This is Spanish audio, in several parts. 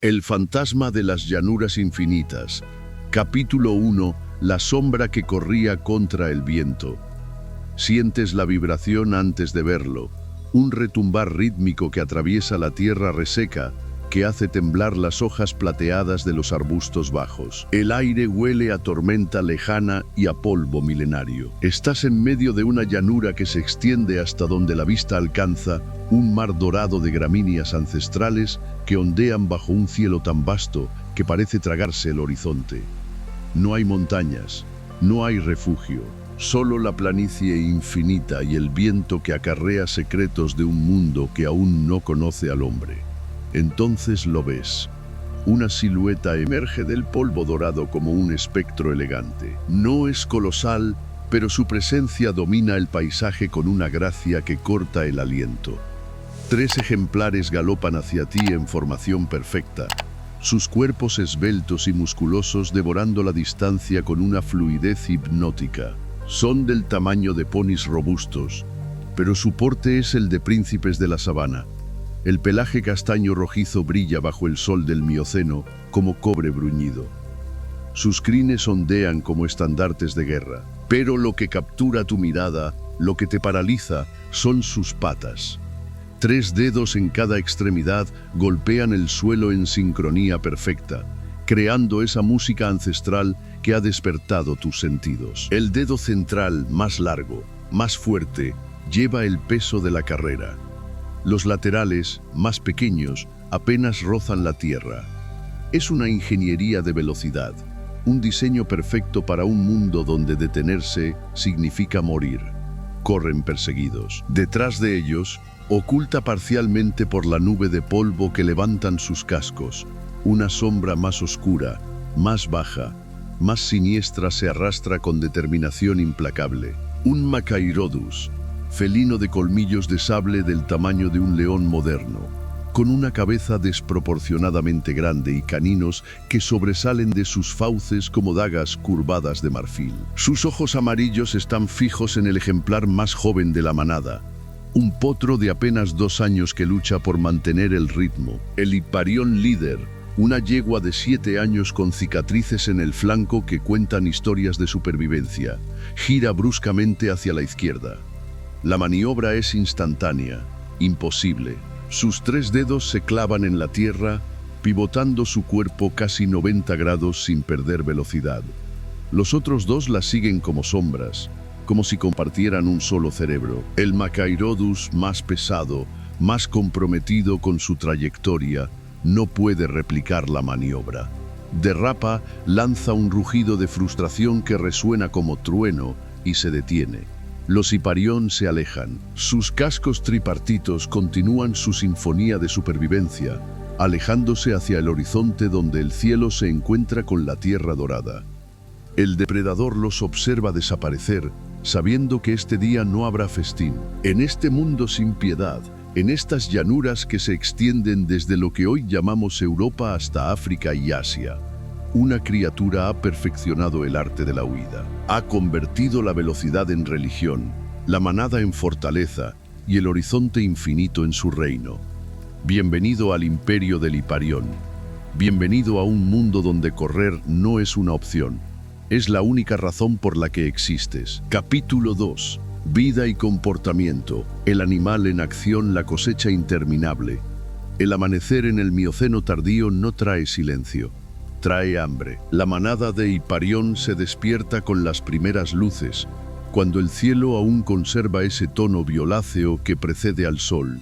El fantasma de las llanuras infinitas. Capítulo 1. La sombra que corría contra el viento. Sientes la vibración antes de verlo, un retumbar rítmico que atraviesa la tierra reseca, que hace temblar las hojas plateadas de los arbustos bajos. El aire huele a tormenta lejana y a polvo milenario. Estás en medio de una llanura que se extiende hasta donde la vista alcanza un mar dorado de gramíneas ancestrales que ondean bajo un cielo tan vasto que parece tragarse el horizonte. No hay montañas, no hay refugio, solo la planicie infinita y el viento que acarrea secretos de un mundo que aún no conoce al hombre. Entonces lo ves. Una silueta emerge del polvo dorado como un espectro elegante. No es colosal, pero su presencia domina el paisaje con una gracia que corta el aliento. 3 ejemplares galopan hacia ti en formación perfecta, sus cuerpos esbeltos y musculosos devorando la distancia con una fluidez hipnótica. Son del tamaño de ponis robustos, pero su porte es el de príncipes de la sabana. El pelaje castaño rojizo brilla bajo el sol del Mioceno como cobre bruñido. Sus crines ondean como estandartes de guerra, pero lo que captura tu mirada, lo que te paraliza, son sus patas. 3 dedos en cada extremidad golpean el suelo en sincronía perfecta, creando esa música ancestral que ha despertado tus sentidos. El dedo central, más largo, más fuerte, lleva el peso de la carrera. Los laterales, más pequeños, apenas rozan la tierra. Es una ingeniería de velocidad, un diseño perfecto para un mundo donde detenerse significa morir. Corren perseguidos. Detrás de ellos, oculta parcialmente por la nube de polvo que levantan sus cascos, una sombra más oscura, más baja, más siniestra se arrastra con determinación implacable. Un Machairodus, felino de colmillos de sable del tamaño de un león moderno, con una cabeza desproporcionadamente grande y caninos que sobresalen de sus fauces como dagas curvadas de marfil. Sus ojos amarillos están fijos en el ejemplar más joven de la manada, un potro de apenas 2 años que lucha por mantener el ritmo. El Hiparión líder, una yegua de 7 años con cicatrices en el flanco que cuentan historias de supervivencia, gira bruscamente hacia la izquierda. La maniobra es instantánea, imposible. Sus 3 dedos se clavan en la tierra, pivotando su cuerpo casi 90 grados sin perder velocidad. Los otros 2 la siguen como sombras, como si compartieran un solo cerebro. El Machairodus más pesado, más comprometido con su trayectoria, no puede replicar la maniobra. Derrapa, lanza un rugido de frustración que resuena como trueno y se detiene. Los Hiparión se alejan. Sus cascos tripartitos continúan su sinfonía de supervivencia, alejándose hacia el horizonte donde el cielo se encuentra con la tierra dorada. El depredador los observa desaparecer, sabiendo que este día no habrá festín. En este mundo sin piedad, en estas llanuras que se extienden desde lo que hoy llamamos Europa hasta África y Asia, una criatura ha perfeccionado el arte de la huida. Ha convertido la velocidad en religión, la manada en fortaleza y el horizonte infinito en su reino. Bienvenido al imperio del Hiparión. Bienvenido a un mundo donde correr no es una opción. Es la única razón por la que existes. Capítulo 2. Vida y comportamiento. El animal en acción, la cosecha interminable. El amanecer en el Mioceno tardío no trae silencio. Trae hambre. La manada de Hiparión se despierta con las primeras luces, cuando el cielo aún conserva ese tono violáceo que precede al sol.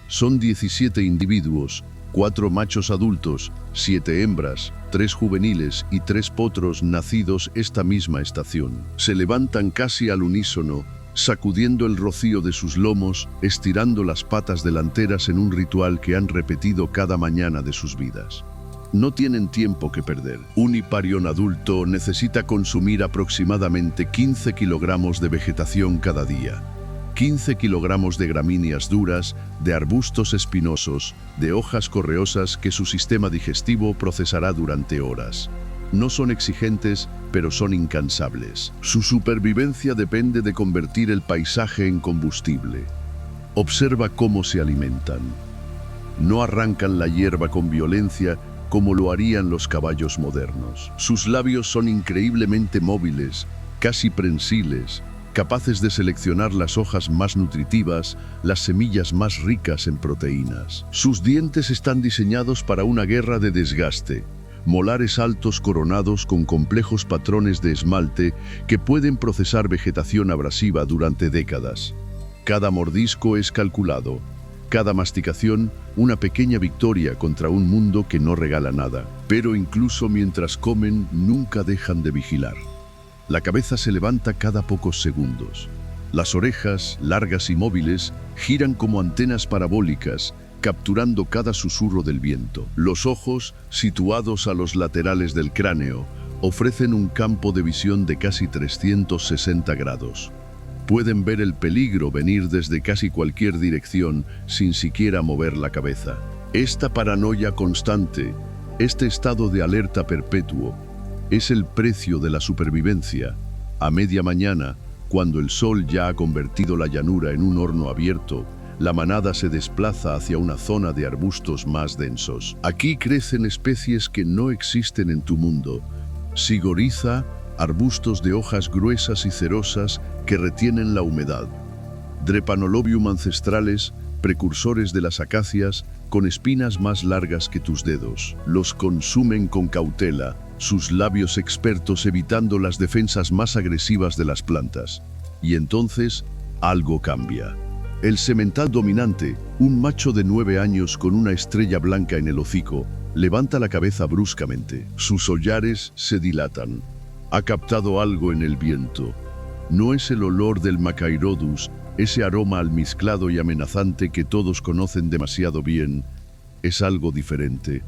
Son 17 individuos, 4 machos adultos, 7 hembras, 3 juveniles y 3 potros nacidos esta misma estación. Se levantan casi al unísono, sacudiendo el rocío de sus lomos, estirando las patas delanteras en un ritual que han repetido cada mañana de sus vidas. No tienen tiempo que perder. Un Hiparión adulto necesita consumir aproximadamente 15 kilogramos de vegetación cada día. 15 kilogramos de gramíneas duras, de arbustos espinosos, de hojas correosas que su sistema digestivo procesará durante horas. No son exigentes, pero son incansables. Su supervivencia depende de convertir el paisaje en combustible. Observa cómo se alimentan. No arrancan la hierba con violencia, como lo harían los caballos modernos. Sus labios son increíblemente móviles, casi prensiles, capaces de seleccionar las hojas más nutritivas, las semillas más ricas en proteínas. Sus dientes están diseñados para una guerra de desgaste, molares altos coronados con complejos patrones de esmalte que pueden procesar vegetación abrasiva durante décadas. Cada mordisco es calculado, cada masticación una pequeña victoria contra un mundo que no regala nada. Pero incluso mientras comen, nunca dejan de vigilar. La cabeza se levanta cada pocos segundos. Las orejas, largas y móviles, giran como antenas parabólicas, capturando cada susurro del viento. Los ojos, situados a los laterales del cráneo, ofrecen un campo de visión de casi 360 grados. Pueden ver el peligro venir desde casi cualquier dirección sin siquiera mover la cabeza. Esta paranoia constante, este estado de alerta perpetuo, es el precio de la supervivencia. A media mañana, cuando el sol ya ha convertido la llanura en un horno abierto, la manada se desplaza hacia una zona de arbustos más densos. Aquí crecen especies que no existen en tu mundo. Sigoriza, arbustos de hojas gruesas y cerosas que retienen la humedad. Drepanolobium ancestrales, precursores de las acacias, con espinas más largas que tus dedos. Los consumen con cautela, sus labios expertos evitando las defensas más agresivas de las plantas. Y entonces, algo cambia. El semental dominante, un macho de 9 años con una estrella blanca en el hocico, levanta la cabeza bruscamente. Sus hollares se dilatan. Ha captado algo en el viento. No es el olor del Macairodus, ese aroma almizclado y amenazante que todos conocen demasiado bien. Es algo diferente,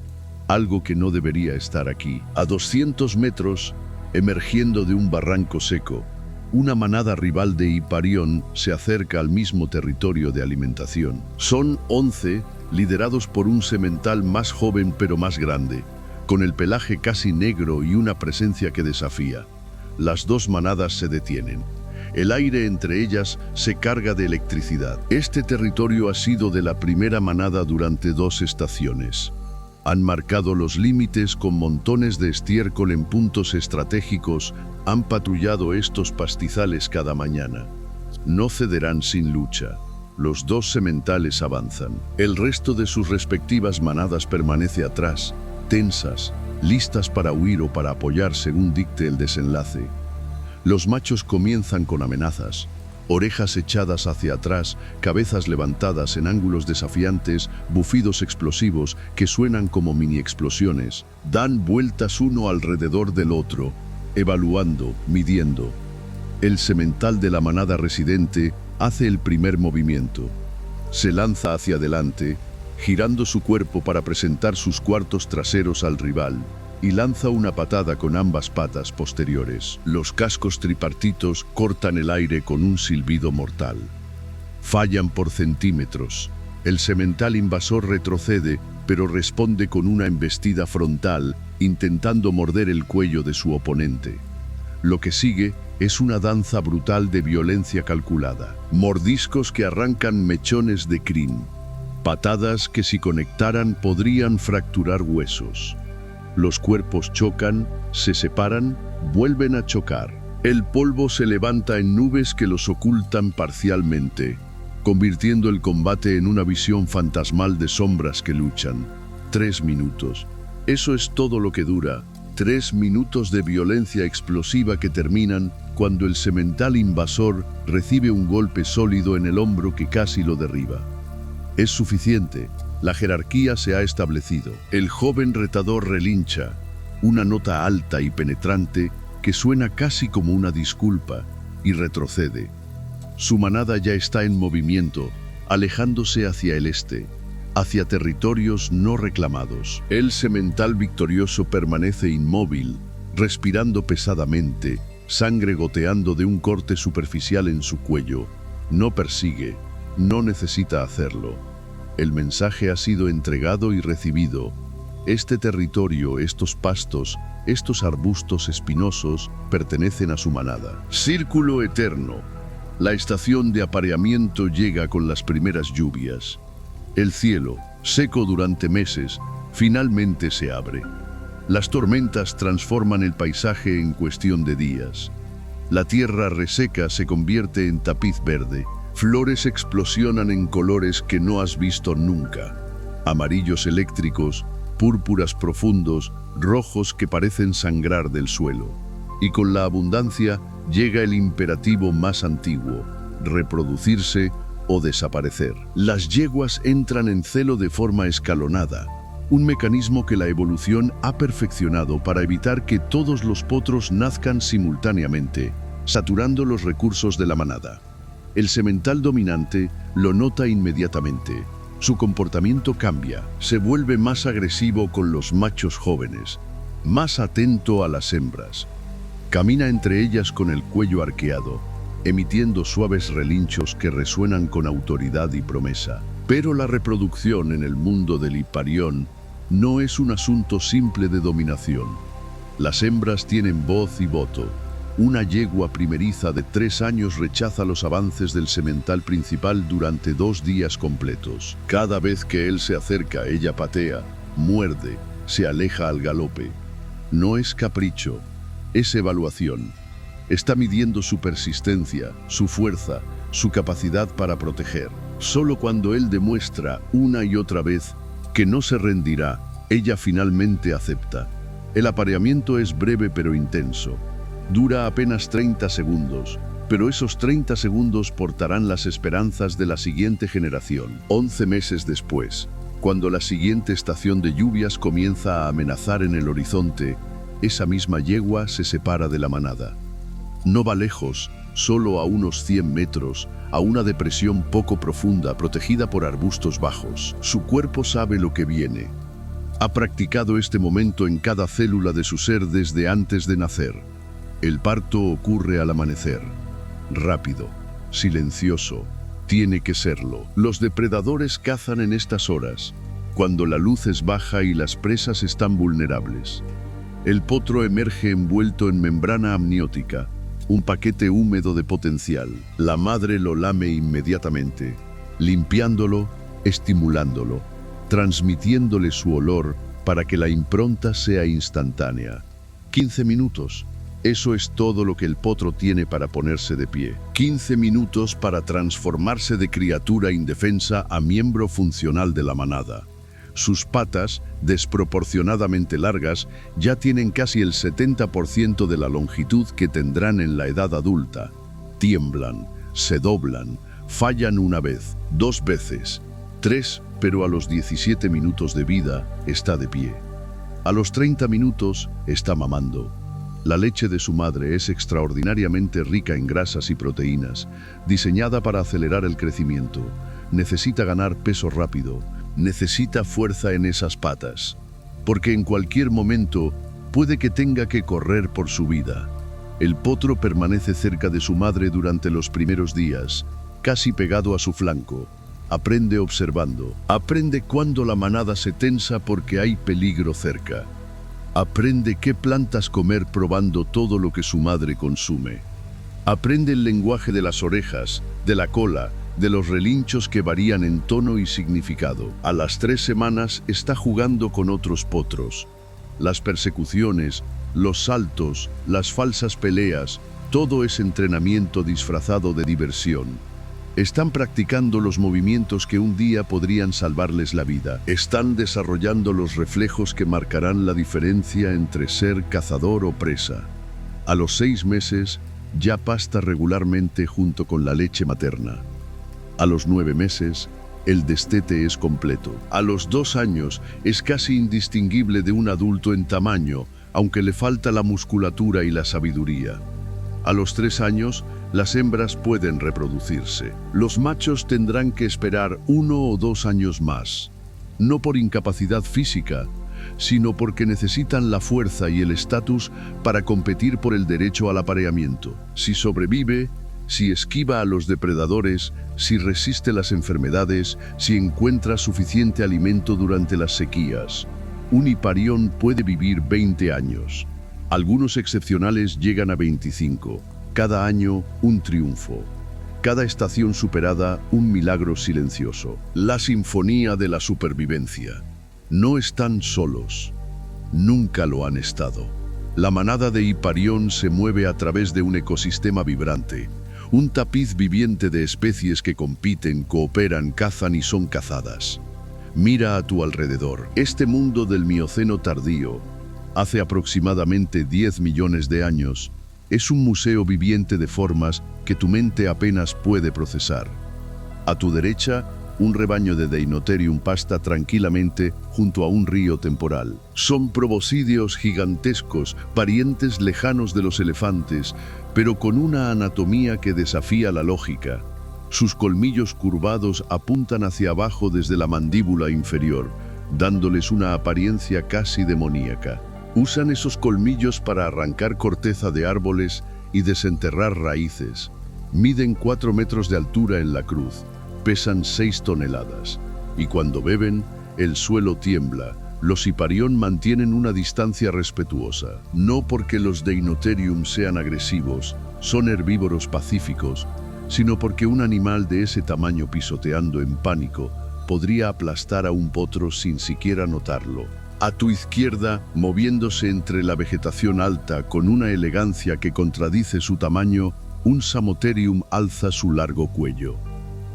algo que no debería estar aquí. A 200 metros, emergiendo de un barranco seco, una manada rival de Hiparión se acerca al mismo territorio de alimentación. Son 11, liderados por un semental más joven pero más grande, con el pelaje casi negro y una presencia que desafía. Las dos manadas se detienen. El aire entre ellas se carga de electricidad. Este territorio ha sido de la primera manada durante 2 estaciones. Han marcado los límites con montones de estiércol en puntos estratégicos, han patrullado estos pastizales cada mañana. No cederán sin lucha. Los 2 sementales avanzan. El resto de sus respectivas manadas permanece atrás, tensas, listas para huir o para apoyar según dicte el desenlace. Los machos comienzan con amenazas, orejas echadas hacia atrás, cabezas levantadas en ángulos desafiantes, bufidos explosivos que suenan como mini explosiones. Dan vueltas uno alrededor del otro, evaluando, midiendo. El semental de la manada residente hace el primer movimiento. Se lanza hacia adelante, girando su cuerpo para presentar sus cuartos traseros al rival, y lanza una patada con ambas patas posteriores. Los cascos tripartitos cortan el aire con un silbido mortal. Fallan por centímetros. El semental invasor retrocede, pero responde con una embestida frontal, intentando morder el cuello de su oponente. Lo que sigue es una danza brutal de violencia calculada. Mordiscos que arrancan mechones de crin. Patadas que si conectaran podrían fracturar huesos. Los cuerpos chocan, se separan, vuelven a chocar. El polvo se levanta en nubes que los ocultan parcialmente, convirtiendo el combate en una visión fantasmal de sombras que luchan. 3 minutos. Eso es todo lo que dura. 3 minutos de violencia explosiva que terminan cuando el semental invasor recibe un golpe sólido en el hombro que casi lo derriba. Es suficiente. La jerarquía se ha establecido. El joven retador relincha, una nota alta y penetrante que suena casi como una disculpa, y retrocede. Su manada ya está en movimiento, alejándose hacia el este, hacia territorios no reclamados. El semental victorioso permanece inmóvil, respirando pesadamente, sangre goteando de un corte superficial en su cuello. No persigue, no necesita hacerlo. El mensaje ha sido entregado y recibido. Este territorio, estos pastos, estos arbustos espinosos pertenecen a su manada. Círculo eterno. La estación de apareamiento llega con las primeras lluvias. El cielo, seco durante meses, finalmente se abre. Las tormentas transforman el paisaje en cuestión de días. La tierra reseca se convierte en tapiz verde. Flores explosionan en colores que no has visto nunca. Amarillos eléctricos, púrpuras profundos, rojos que parecen sangrar del suelo. Y con la abundancia llega el imperativo más antiguo: reproducirse o desaparecer. Las yeguas entran en celo de forma escalonada, un mecanismo que la evolución ha perfeccionado para evitar que todos los potros nazcan simultáneamente, saturando los recursos de la manada. El semental dominante lo nota inmediatamente. Su comportamiento cambia, se vuelve más agresivo con los machos jóvenes, más atento a las hembras. Camina entre ellas con el cuello arqueado, emitiendo suaves relinchos que resuenan con autoridad y promesa. Pero la reproducción en el mundo del hiparión no es un asunto simple de dominación. Las hembras tienen voz y voto. Una yegua primeriza de 3 años rechaza los avances del semental principal durante 2 días completos. Cada vez que él se acerca, ella patea, muerde, se aleja al galope. No es capricho, es evaluación. Está midiendo su persistencia, su fuerza, su capacidad para proteger. Solo cuando él demuestra una y otra vez que no se rendirá, ella finalmente acepta. El apareamiento es breve pero intenso. Dura apenas 30 segundos, pero esos 30 segundos portarán las esperanzas de la siguiente generación. 11 meses después, cuando la siguiente estación de lluvias comienza a amenazar en el horizonte, esa misma yegua se separa de la manada. No va lejos, solo a unos 100 metros, a una depresión poco profunda protegida por arbustos bajos. Su cuerpo sabe lo que viene. Ha practicado este momento en cada célula de su ser desde antes de nacer. El parto ocurre al amanecer. Rápido, silencioso, tiene que serlo. Los depredadores cazan en estas horas, cuando la luz es baja y las presas están vulnerables. El potro emerge envuelto en membrana amniótica, un paquete húmedo de potencial. La madre lo lame inmediatamente, limpiándolo, estimulándolo, transmitiéndole su olor para que la impronta sea instantánea. 15 minutos. Eso es todo lo que el potro tiene para ponerse de pie. 15 minutos para transformarse de criatura indefensa a miembro funcional de la manada. Sus patas, desproporcionadamente largas, ya tienen casi el 70% de la longitud que tendrán en la edad adulta. Tiemblan, se doblan, fallan una vez, 2 veces, 3, pero a los 17 minutos de vida está de pie. A los 30 minutos está mamando. La leche de su madre es extraordinariamente rica en grasas y proteínas, diseñada para acelerar el crecimiento. Necesita ganar peso rápido, necesita fuerza en esas patas, porque en cualquier momento puede que tenga que correr por su vida. El potro permanece cerca de su madre durante los primeros días, casi pegado a su flanco. Aprende observando, aprende cuando la manada se tensa porque hay peligro cerca. Aprende qué plantas comer probando todo lo que su madre consume. Aprende el lenguaje de las orejas, de la cola, de los relinchos que varían en tono y significado. A las 3 semanas está jugando con otros potros. Las persecuciones, los saltos, las falsas peleas, todo es entrenamiento disfrazado de diversión. Están practicando los movimientos que un día podrían salvarles la vida. Están desarrollando los reflejos que marcarán la diferencia entre ser cazador o presa. A los 6 meses, ya pasta regularmente junto con la leche materna. A los 9 meses, el destete es completo. A los 2 años, es casi indistinguible de un adulto en tamaño, aunque le falta la musculatura y la sabiduría. A los 3 años, las hembras pueden reproducirse. Los machos tendrán que esperar 1 o 2 años más, no por incapacidad física, sino porque necesitan la fuerza y el estatus para competir por el derecho al apareamiento. Si sobrevive, si esquiva a los depredadores, si resiste las enfermedades, si encuentra suficiente alimento durante las sequías, un hiparión puede vivir 20 años. Algunos excepcionales llegan a 25. Cada año, un triunfo. Cada estación superada, un milagro silencioso. La sinfonía de la supervivencia. No están solos. Nunca lo han estado. La manada de Hiparión se mueve a través de un ecosistema vibrante, un tapiz viviente de especies que compiten, cooperan, cazan y son cazadas. Mira a tu alrededor. Este mundo del Mioceno tardío, hace aproximadamente 10 millones de años, es un museo viviente de formas que tu mente apenas puede procesar. A tu derecha, un rebaño de Deinotherium pasta tranquilamente junto a un río temporal. Son proboscideos gigantescos, parientes lejanos de los elefantes, pero con una anatomía que desafía la lógica. Sus colmillos curvados apuntan hacia abajo desde la mandíbula inferior, dándoles una apariencia casi demoníaca. Usan esos colmillos para arrancar corteza de árboles y desenterrar raíces. Miden 4 metros de altura en la cruz. Pesan 6 toneladas, y cuando beben, el suelo tiembla. Los Hiparión mantienen una distancia respetuosa, no porque los Deinotherium sean agresivos, son herbívoros pacíficos, sino porque un animal de ese tamaño pisoteando en pánico podría aplastar a un potro sin siquiera notarlo. A tu izquierda, moviéndose entre la vegetación alta con una elegancia que contradice su tamaño, un Samotherium alza su largo cuello.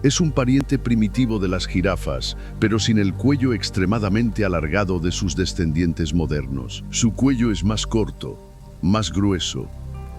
Es un pariente primitivo de las jirafas, pero sin el cuello extremadamente alargado de sus descendientes modernos. Su cuello es más corto, más grueso,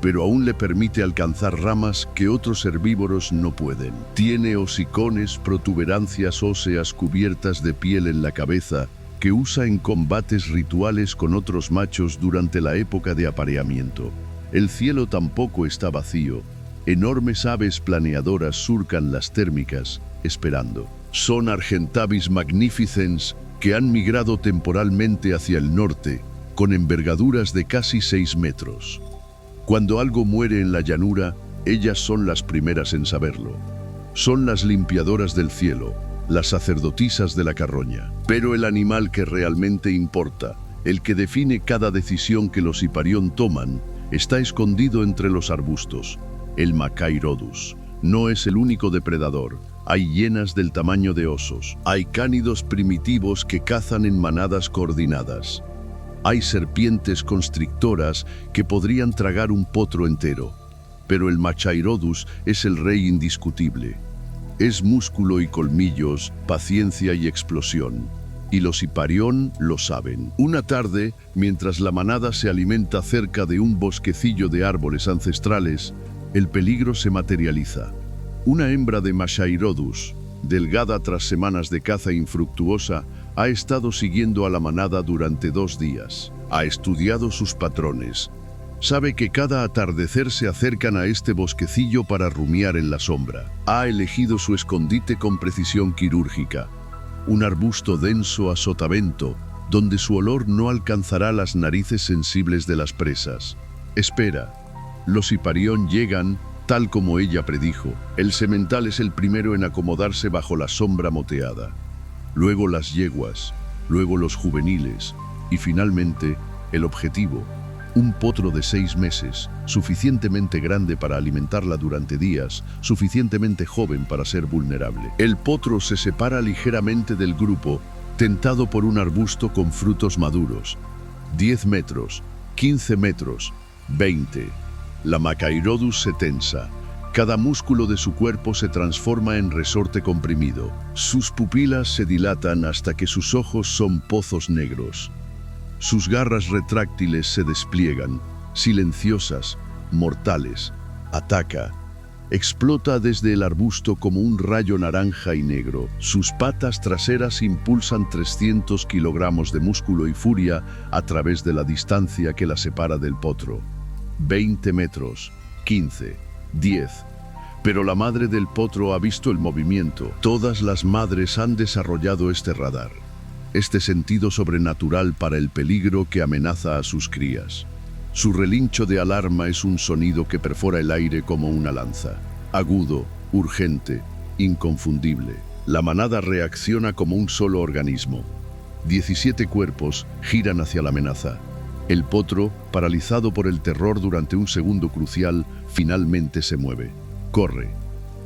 pero aún le permite alcanzar ramas que otros herbívoros no pueden. Tiene hocicones, protuberancias óseas cubiertas de piel en la cabeza, que usa en combates rituales con otros machos durante la época de apareamiento. El cielo tampoco está vacío. Enormes aves planeadoras surcan las térmicas, esperando. Son Argentavis magnificens que han migrado temporalmente hacia el norte, con envergaduras de casi 6 metros. Cuando algo muere en la llanura, ellas son las primeras en saberlo. Son las limpiadoras del cielo, las sacerdotisas de la carroña. Pero el animal que realmente importa, el que define cada decisión que los Hiparión toman, está escondido entre los arbustos. El Machairodus no es el único depredador. Hay hienas del tamaño de osos. Hay cánidos primitivos que cazan en manadas coordinadas. Hay serpientes constrictoras que podrían tragar un potro entero. Pero el Machairodus es el rey indiscutible. Es músculo y colmillos, paciencia y explosión. Y los Hiparión lo saben. Una tarde, mientras la manada se alimenta cerca de un bosquecillo de árboles ancestrales, el peligro se materializa. Una hembra de Machairodus, delgada tras semanas de caza infructuosa, ha estado siguiendo a la manada durante 2 días. Ha estudiado sus patrones. Sabe que cada atardecer se acercan a este bosquecillo para rumiar en la sombra. Ha elegido su escondite con precisión quirúrgica. Un arbusto denso a sotavento, donde su olor no alcanzará las narices sensibles de las presas. Espera. Los Hiparión llegan, tal como ella predijo. El semental es el primero en acomodarse bajo la sombra moteada. Luego las yeguas, luego los juveniles y finalmente el objetivo, un potro de 6 meses, suficientemente grande para alimentarla durante días, suficientemente joven para ser vulnerable. El potro se separa ligeramente del grupo, tentado por un arbusto con frutos maduros. 10 metros, 15 metros, 20. La Machairodus se tensa. Cada músculo de su cuerpo se transforma en resorte comprimido. Sus pupilas se dilatan hasta que sus ojos son pozos negros. Sus garras retráctiles se despliegan, silenciosas, mortales. Ataca. Explota desde el arbusto como un rayo naranja y negro. Sus patas traseras impulsan 300 kilogramos de músculo y furia a través de la distancia que la separa del potro. 20 metros, 15, 10. Pero la madre del potro ha visto el movimiento. Todas las madres han desarrollado este radar, este sentido sobrenatural para el peligro que amenaza a sus crías. Su relincho de alarma es un sonido que perfora el aire como una lanza. Agudo, urgente, inconfundible. La manada reacciona como un solo organismo. 17 cuerpos giran hacia la amenaza. El potro, paralizado por el terror durante un segundo crucial, finalmente se mueve. Corre.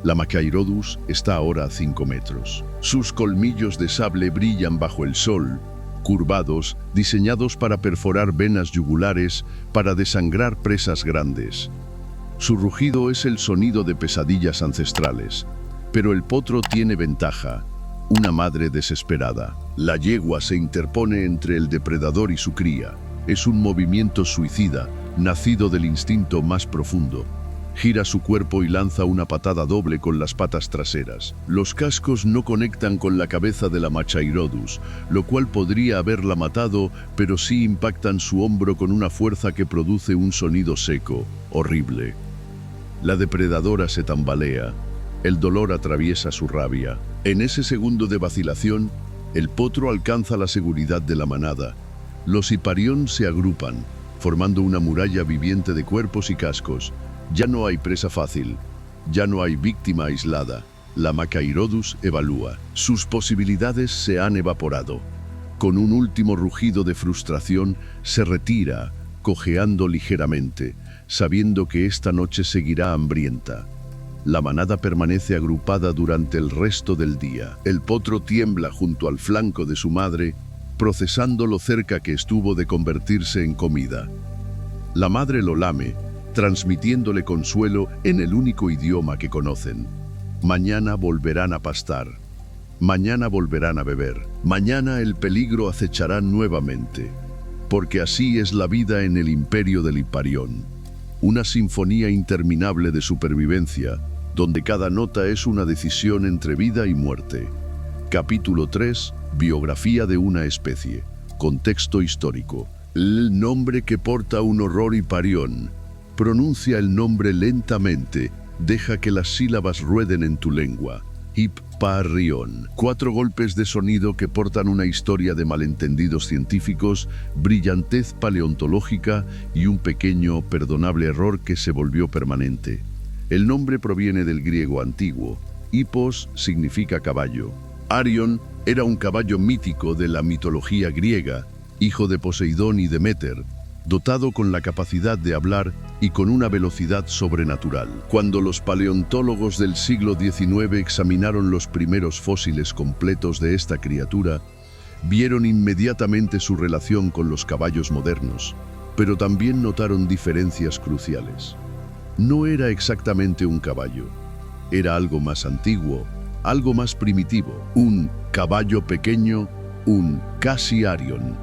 La Machairodus está ahora a 5 metros. Sus colmillos de sable brillan bajo el sol, curvados, diseñados para perforar venas yugulares, para desangrar presas grandes. Su rugido es el sonido de pesadillas ancestrales. Pero el potro tiene ventaja, una madre desesperada. La yegua se interpone entre el depredador y su cría. Es un movimiento suicida, nacido del instinto más profundo. Gira su cuerpo y lanza una patada doble con las patas traseras. Los cascos no conectan con la cabeza de la Machairodus, lo cual podría haberla matado, pero sí impactan su hombro con una fuerza que produce un sonido seco, horrible. La depredadora se tambalea. El dolor atraviesa su rabia. En ese segundo de vacilación, el potro alcanza la seguridad de la manada. Los Hiparión se agrupan, formando una muralla viviente de cuerpos y cascos. Ya no hay presa fácil, ya no hay víctima aislada. La Machairodus evalúa. Sus posibilidades se han evaporado. Con un último rugido de frustración, se retira, cojeando ligeramente, sabiendo que esta noche seguirá hambrienta. La manada permanece agrupada durante el resto del día. El potro tiembla junto al flanco de su madre, procesando lo cerca que estuvo de convertirse en comida. La madre lo lame, transmitiéndole consuelo en el único idioma que conocen. Mañana volverán a pastar. Mañana volverán a beber. Mañana el peligro acechará nuevamente. Porque así es la vida en el imperio del Hiparión. Una sinfonía interminable de supervivencia, donde cada nota es una decisión entre vida y muerte. Capítulo 3. Biografía de una especie. Contexto histórico. El nombre que porta un horror Hiparión. Pronuncia el nombre lentamente, deja que las sílabas rueden en tu lengua. Hiparión. 4 golpes de sonido que portan una historia de malentendidos científicos, brillantez paleontológica y un pequeño, perdonable error que se volvió permanente. El nombre proviene del griego antiguo. Hippos significa caballo. Arión era un caballo mítico de la mitología griega, hijo de Poseidón y Deméter, dotado con la capacidad de hablar y con una velocidad sobrenatural. Cuando los paleontólogos del siglo XIX examinaron los primeros fósiles completos de esta criatura, vieron inmediatamente su relación con los caballos modernos, pero también notaron diferencias cruciales. No era exactamente un caballo, era algo más antiguo, algo más primitivo, un caballo pequeño, un casi arión.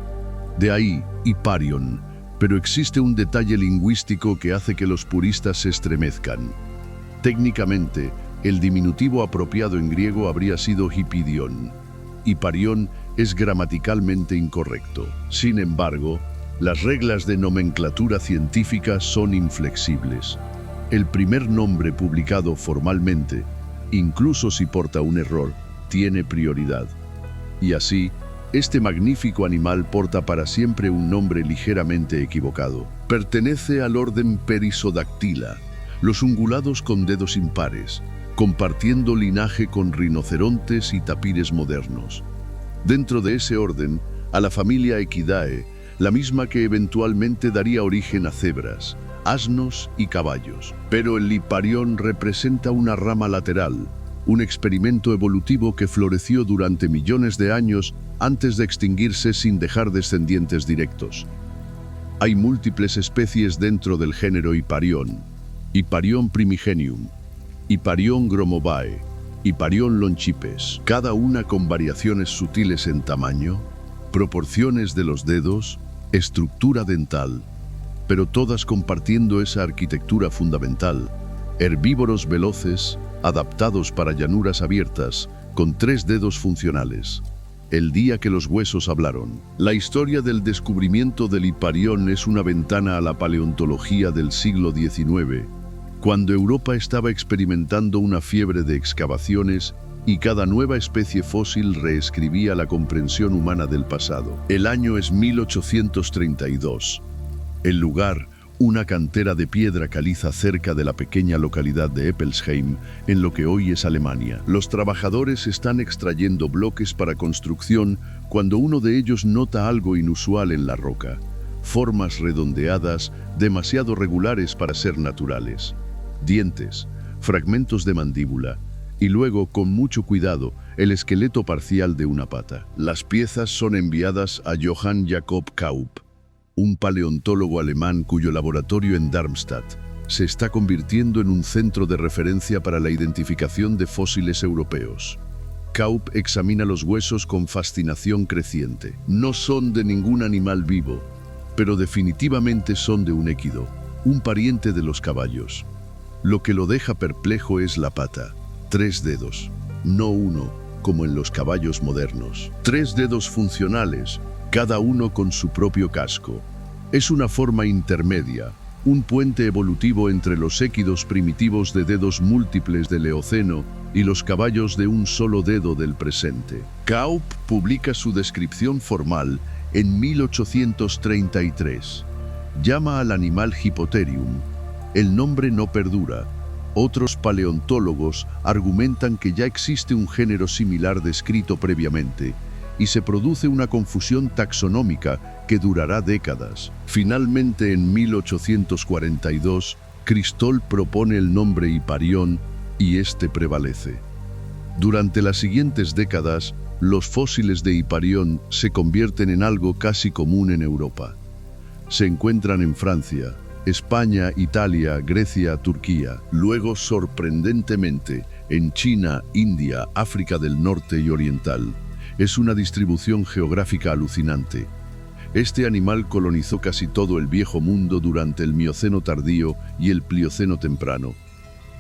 De ahí, Hiparión. Pero existe un detalle lingüístico que hace que los puristas se estremezcan. Técnicamente, el diminutivo apropiado en griego habría sido Hippidión. Hiparión es gramaticalmente incorrecto. Sin embargo, las reglas de nomenclatura científica son inflexibles. El primer nombre publicado formalmente, incluso si porta un error, tiene prioridad. Y así, este magnífico animal porta para siempre un nombre ligeramente equivocado. Pertenece al orden Perissodactyla, los ungulados con dedos impares, compartiendo linaje con rinocerontes y tapires modernos. Dentro de ese orden, a la familia Equidae, la misma que eventualmente daría origen a cebras, asnos y caballos. Pero el Hiparión representa una rama lateral, un experimento evolutivo que floreció durante millones de años antes de extinguirse sin dejar descendientes directos. Hay múltiples especies dentro del género Hiparión: Hiparión primigenium, Hiparión gromovae, Hiparión lonchipes, cada una con variaciones sutiles en tamaño, proporciones de los dedos, estructura dental, pero todas compartiendo esa arquitectura fundamental: herbívoros veloces, adaptados para llanuras abiertas, con 3 dedos funcionales. El día que los huesos hablaron. La historia del descubrimiento del Hiparión es una ventana a la paleontología del siglo XIX, cuando Europa estaba experimentando una fiebre de excavaciones y cada nueva especie fósil reescribía la comprensión humana del pasado. El año es 1832. El lugar, una cantera de piedra caliza cerca de la pequeña localidad de Eppelsheim, en lo que hoy es Alemania. Los trabajadores están extrayendo bloques para construcción cuando uno de ellos nota algo inusual en la roca. Formas redondeadas, demasiado regulares para ser naturales. Dientes, fragmentos de mandíbula, y luego, con mucho cuidado, el esqueleto parcial de una pata. Las piezas son enviadas a Johann Jakob Kaup, un paleontólogo alemán cuyo laboratorio en Darmstadt se está convirtiendo en un centro de referencia para la identificación de fósiles europeos. Kaup examina los huesos con fascinación creciente. No son de ningún animal vivo, pero definitivamente son de un équido, un pariente de los caballos. Lo que lo deja perplejo es la pata. 3 dedos, no uno, como en los caballos modernos. 3 dedos funcionales, cada uno con su propio casco. Es una forma intermedia, un puente evolutivo entre los équidos primitivos de dedos múltiples del Eoceno y los caballos de un solo dedo del presente. Kaup publica su descripción formal en 1833. Llama al animal Hippotherium. El nombre no perdura. Otros paleontólogos argumentan que ya existe un género similar descrito previamente y se produce una confusión taxonómica que durará décadas. Finalmente, en 1842, Cristol propone el nombre Hiparión y este prevalece. Durante las siguientes décadas, los fósiles de Hiparión se convierten en algo casi común en Europa. Se encuentran en Francia, España, Italia, Grecia, Turquía. Luego, sorprendentemente, en China, India, África del Norte y Oriental. Es una distribución geográfica alucinante. Este animal colonizó casi todo el Viejo Mundo durante el Mioceno tardío y el Plioceno temprano.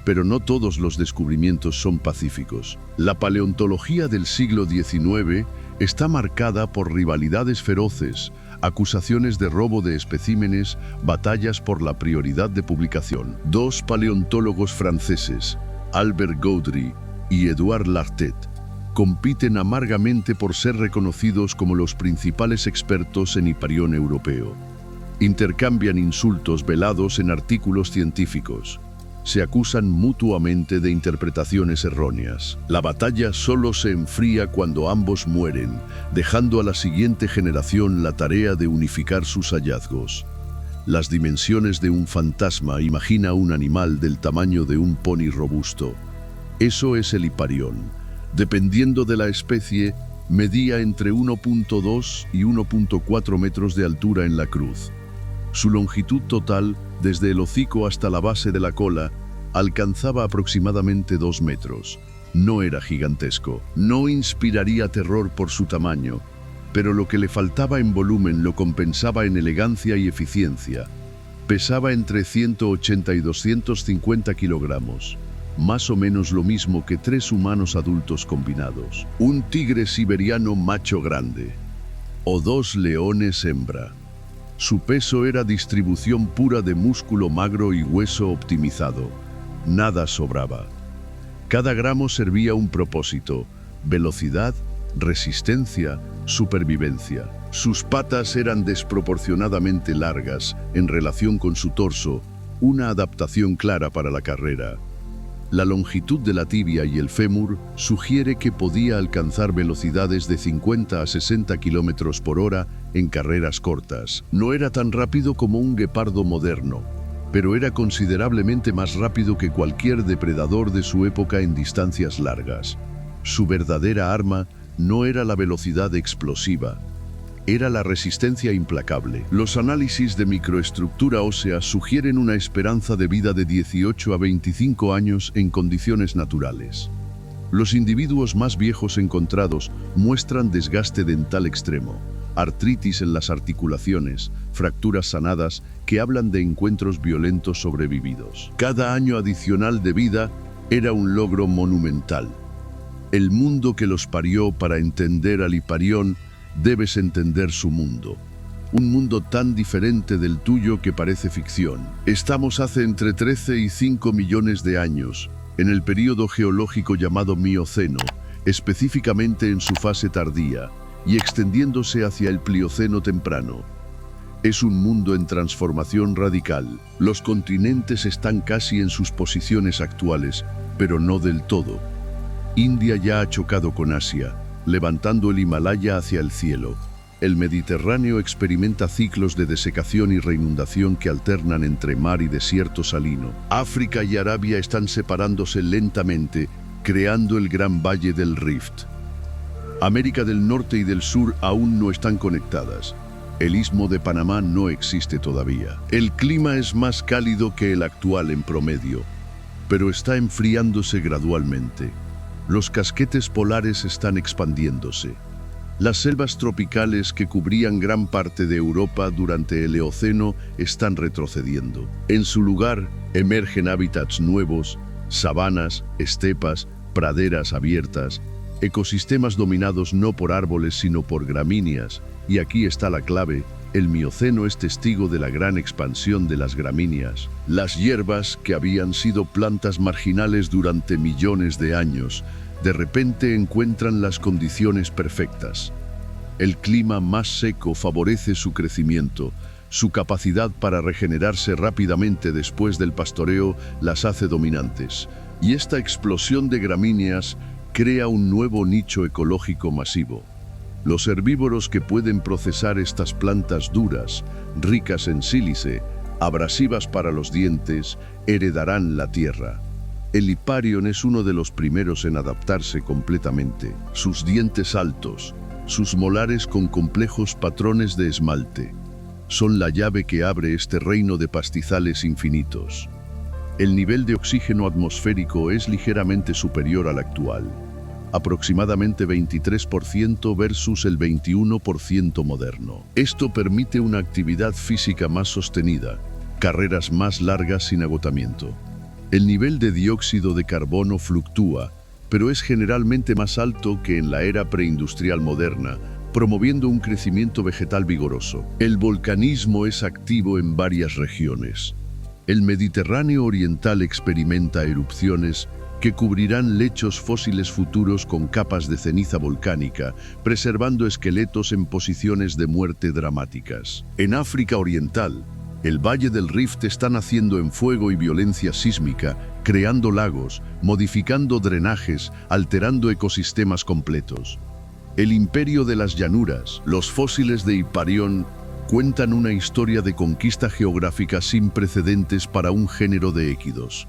Pero no todos los descubrimientos son pacíficos. La paleontología del siglo XIX está marcada por rivalidades feroces, acusaciones de robo de especímenes, batallas por la prioridad de publicación. 2 paleontólogos franceses, Albert Gaudry y Édouard Lartet, compiten amargamente por ser reconocidos como los principales expertos en Hiparión europeo. Intercambian insultos velados en artículos científicos. Se acusan mutuamente de interpretaciones erróneas. La batalla solo se enfría cuando ambos mueren, dejando a la siguiente generación la tarea de unificar sus hallazgos. Las dimensiones de un fantasma imagina un animal del tamaño de un pony robusto. Eso es el Hiparión. Dependiendo de la especie, medía entre 1.2 y 1.4 metros de altura en la cruz. Su longitud total, desde el hocico hasta la base de la cola, alcanzaba aproximadamente 2 metros. No era gigantesco. No inspiraría terror por su tamaño, pero lo que le faltaba en volumen lo compensaba en elegancia y eficiencia. Pesaba entre 180 y 250 kilogramos. Más o menos lo mismo que 3 humanos adultos combinados. Un tigre siberiano macho grande. O 2 leones hembra. Su peso era distribución pura de músculo magro y hueso optimizado. Nada sobraba. Cada gramo servía un propósito: velocidad, resistencia, supervivencia. Sus patas eran desproporcionadamente largas en relación con su torso, una adaptación clara para la carrera. La longitud de la tibia y el fémur sugiere que podía alcanzar velocidades de 50 a 60 kilómetros por hora en carreras cortas. No era tan rápido como un guepardo moderno, pero era considerablemente más rápido que cualquier depredador de su época en distancias largas. Su verdadera arma no era la velocidad explosiva, era la resistencia implacable. Los análisis de microestructura ósea sugieren una esperanza de vida de 18 a 25 años en condiciones naturales. Los individuos más viejos encontrados muestran desgaste dental extremo, artritis en las articulaciones, fracturas sanadas que hablan de encuentros violentos sobrevividos. Cada año adicional de vida era un logro monumental. El mundo que los parió. Para entender al Hiparión, debes entender su mundo. Un mundo tan diferente del tuyo que parece ficción. Estamos hace entre 13 y 5 millones de años, en el período geológico llamado Mioceno, específicamente en su fase tardía, y extendiéndose hacia el Plioceno temprano. Es un mundo en transformación radical. Los continentes están casi en sus posiciones actuales, pero no del todo. India ya ha chocado con Asia, levantando el Himalaya hacia el cielo. El Mediterráneo experimenta ciclos de desecación y reinundación que alternan entre mar y desierto salino. África y Arabia están separándose lentamente, creando el Gran Valle del Rift. América del Norte y del Sur aún no están conectadas. El Istmo de Panamá no existe todavía. El clima es más cálido que el actual en promedio, pero está enfriándose gradualmente. Los casquetes polares están expandiéndose. Las selvas tropicales que cubrían gran parte de Europa durante el Eoceno están retrocediendo. En su lugar, emergen hábitats nuevos, sabanas, estepas, praderas abiertas, ecosistemas dominados no por árboles sino por gramíneas. Y aquí está la clave: el Mioceno es testigo de la gran expansión de las gramíneas. Las hierbas, que habían sido plantas marginales durante millones de años, de repente encuentran las condiciones perfectas. El clima más seco favorece su crecimiento. Su capacidad para regenerarse rápidamente después del pastoreo las hace dominantes. Y esta explosión de gramíneas crea un nuevo nicho ecológico masivo. Los herbívoros que pueden procesar estas plantas duras, ricas en sílice, abrasivas para los dientes, heredarán la tierra. El Hiparion es uno de los primeros en adaptarse completamente. Sus dientes altos, sus molares con complejos patrones de esmalte, son la llave que abre este reino de pastizales infinitos. El nivel de oxígeno atmosférico es ligeramente superior al actual, aproximadamente 23% versus el 21% moderno. Esto permite una actividad física más sostenida, carreras más largas sin agotamiento. El nivel de dióxido de carbono fluctúa, pero es generalmente más alto que en la era preindustrial moderna, promoviendo un crecimiento vegetal vigoroso. El volcanismo es activo en varias regiones. El Mediterráneo oriental experimenta erupciones que cubrirán lechos fósiles futuros con capas de ceniza volcánica, preservando esqueletos en posiciones de muerte dramáticas. En África Oriental, el Valle del Rift está naciendo en fuego y violencia sísmica, creando lagos, modificando drenajes, alterando ecosistemas completos. El Imperio de las Llanuras, los fósiles de Hiparion, cuentan una historia de conquista geográfica sin precedentes para un género de equidos.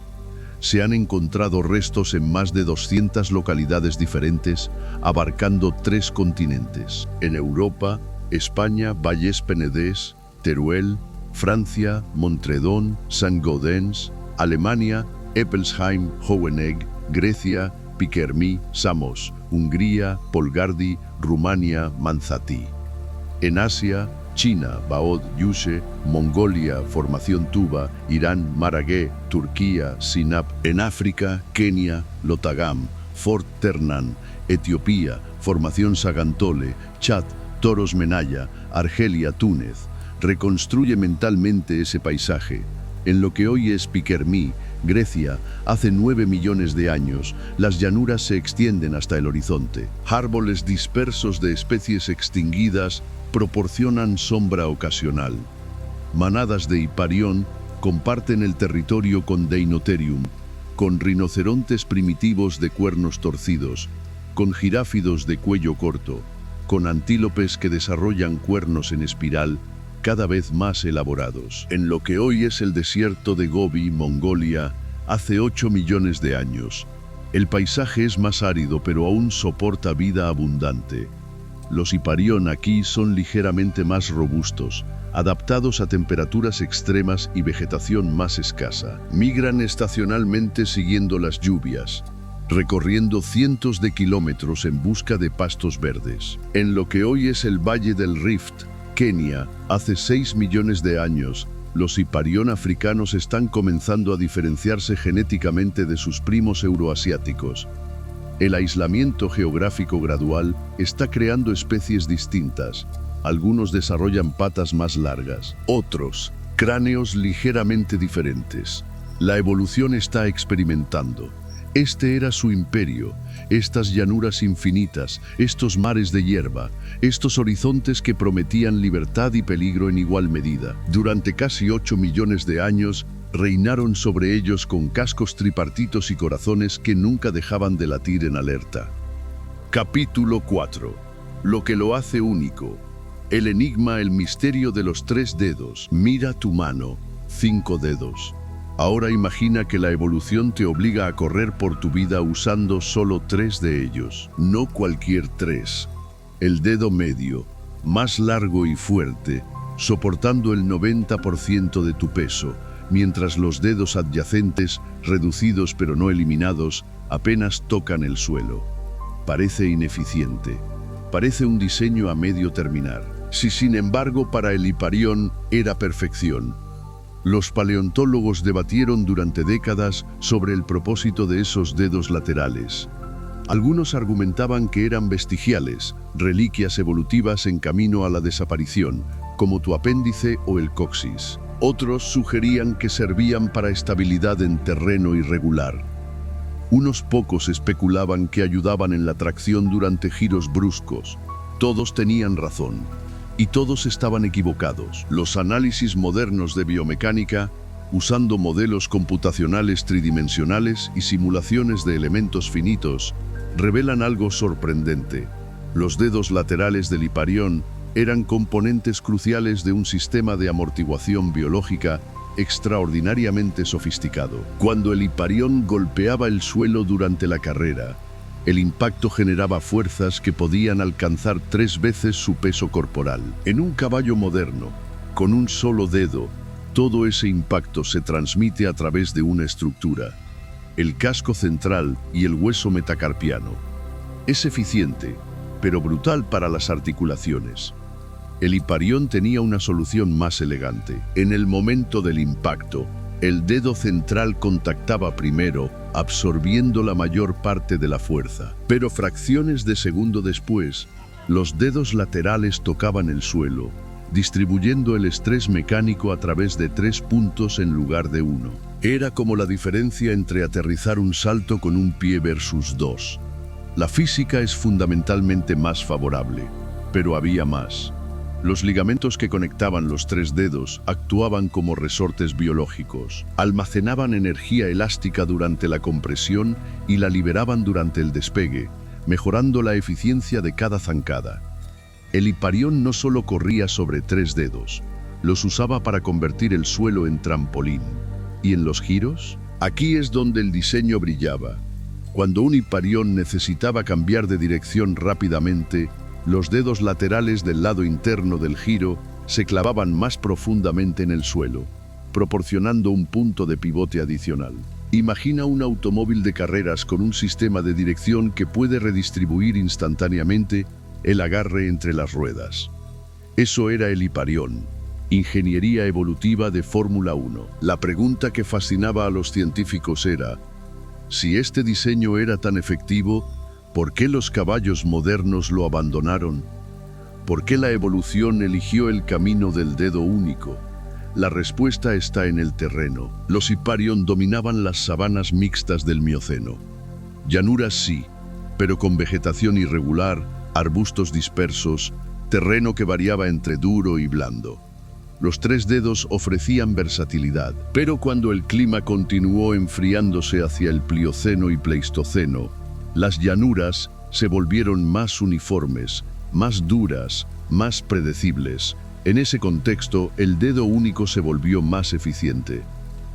Se han encontrado restos en más de 200 localidades diferentes, abarcando 3 continentes. En Europa, España, Valles Penedès, Teruel; Francia, Montredon, Saint-Gaudens; Alemania, Eppelsheim, Hohenegg; Grecia, Pikermi, Samos; Hungría, Polgardi; Rumania, Manzati. En Asia, China, Baod, Yushe; Mongolia, Formación Tuba; Irán, Maragé; Turquía, Sinap; en África, Kenia, Lotagam; Fort Ternan; Etiopía, Formación Sagantole; Chad, Toros Menaya; Argelia, Túnez. Reconstruye mentalmente ese paisaje. En lo que hoy es Pikermi, Grecia, hace 9 millones de años, las llanuras se extienden hasta el horizonte. Árboles dispersos de especies extinguidas proporcionan sombra ocasional. Manadas de Hiparion comparten el territorio con Deinotherium, con rinocerontes primitivos de cuernos torcidos, con giráfidos de cuello corto, con antílopes que desarrollan cuernos en espiral cada vez más elaborados. En lo que hoy es el desierto de Gobi, Mongolia, hace 8 millones de años, el paisaje es más árido pero aún soporta vida abundante. Los Hiparion aquí son ligeramente más robustos, adaptados a temperaturas extremas y vegetación más escasa. Migran estacionalmente siguiendo las lluvias, recorriendo cientos de kilómetros en busca de pastos verdes. En lo que hoy es el Valle del Rift, Kenia, hace 6 millones de años, los Hiparion africanos están comenzando a diferenciarse genéticamente de sus primos euroasiáticos. El aislamiento geográfico gradual está creando especies distintas. Algunos desarrollan patas más largas, otros, cráneos ligeramente diferentes. La evolución está experimentando. Este era su imperio, estas llanuras infinitas, estos mares de hierba, estos horizontes que prometían libertad y peligro en igual medida. Durante casi 8 millones de años, reinaron sobre ellos con cascos tripartitos y corazones que nunca dejaban de latir en alerta. Capítulo 4. Lo que lo hace único. El enigma, el misterio de los 3 dedos. Mira tu mano, 5 dedos. Ahora imagina que la evolución te obliga a correr por tu vida usando solo 3 de ellos, no cualquier 3. El dedo medio, más largo y fuerte, soportando el 90% de tu peso, mientras los dedos adyacentes, reducidos pero no eliminados, apenas tocan el suelo. Parece ineficiente. Parece un diseño a medio terminar. Si sin embargo para el Hiparión era perfección. Los paleontólogos debatieron durante décadas sobre el propósito de esos dedos laterales. Algunos argumentaban que eran vestigiales, reliquias evolutivas en camino a la desaparición, como tu apéndice o el coxis. Otros sugerían que servían para estabilidad en terreno irregular. Unos pocos especulaban que ayudaban en la tracción durante giros bruscos. Todos tenían razón. Y todos estaban equivocados. Los análisis modernos de biomecánica, usando modelos computacionales tridimensionales y simulaciones de elementos finitos, revelan algo sorprendente. Los dedos laterales del Hiparión eran componentes cruciales de un sistema de amortiguación biológica extraordinariamente sofisticado. Cuando el Hiparión golpeaba el suelo durante la carrera, el impacto generaba fuerzas que podían alcanzar 3 veces su peso corporal. En un caballo moderno, con un solo dedo, todo ese impacto se transmite a través de una estructura, el casco central y el hueso metacarpiano. Es eficiente, pero brutal para las articulaciones. El Hiparión tenía una solución más elegante. En el momento del impacto, el dedo central contactaba primero, absorbiendo la mayor parte de la fuerza. Pero fracciones de segundo después, los dedos laterales tocaban el suelo, distribuyendo el estrés mecánico a través de 3 puntos en lugar de 1. Era como la diferencia entre aterrizar un salto con un pie versus 2. La física es fundamentalmente más favorable, pero había más. Los ligamentos que conectaban los 3 dedos actuaban como resortes biológicos. Almacenaban energía elástica durante la compresión y la liberaban durante el despegue, mejorando la eficiencia de cada zancada. El Hiparión no solo corría sobre 3 dedos, los usaba para convertir el suelo en trampolín. ¿Y en los giros? Aquí es donde el diseño brillaba. Cuando un Hiparión necesitaba cambiar de dirección rápidamente, los dedos laterales del lado interno del giro se clavaban más profundamente en el suelo, proporcionando un punto de pivote adicional. Imagina un automóvil de carreras con un sistema de dirección que puede redistribuir instantáneamente el agarre entre las ruedas. Eso era el Hiparión, ingeniería evolutiva de Fórmula 1. La pregunta que fascinaba a los científicos era, si este diseño era tan efectivo, ¿por qué los caballos modernos lo abandonaron? ¿Por qué la evolución eligió el camino del dedo único? La respuesta está en el terreno. Los Hiparión dominaban las sabanas mixtas del Mioceno. Llanuras sí, pero con vegetación irregular, arbustos dispersos, terreno que variaba entre duro y blando. Los 3 dedos ofrecían versatilidad, pero cuando el clima continuó enfriándose hacia el Plioceno y Pleistoceno, las llanuras se volvieron más uniformes, más duras, más predecibles. En ese contexto, el dedo único se volvió más eficiente.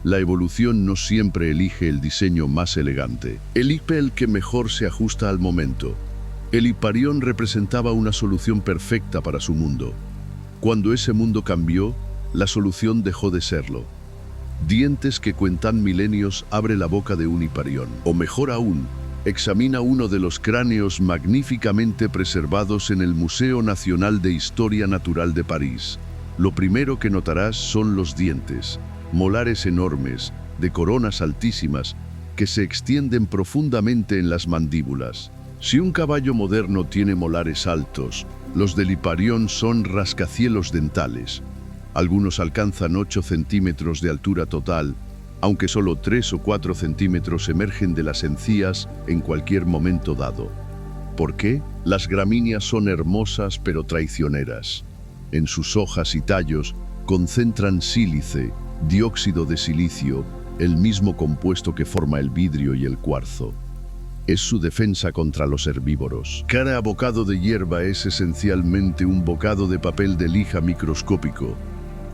La evolución no siempre elige el diseño más elegante. Elige el que mejor se ajusta al momento. El Hiparión representaba una solución perfecta para su mundo. Cuando ese mundo cambió, la solución dejó de serlo. Dientes que cuentan milenios abre la boca de un Hiparión. O mejor aún, examina uno de los cráneos magníficamente preservados en el Museo Nacional de Historia Natural de París. Lo primero que notarás son los dientes, molares enormes, de coronas altísimas, que se extienden profundamente en las mandíbulas. Si un caballo moderno tiene molares altos, los del Hiparión son rascacielos dentales. Algunos alcanzan 8 centímetros de altura total, aunque solo 3 o 4 centímetros emergen de las encías en cualquier momento dado. ¿Por qué? Las gramíneas son hermosas pero traicioneras. En sus hojas y tallos concentran sílice, dióxido de silicio, el mismo compuesto que forma el vidrio y el cuarzo. Es su defensa contra los herbívoros. Cada bocado de hierba es esencialmente un bocado de papel de lija microscópico.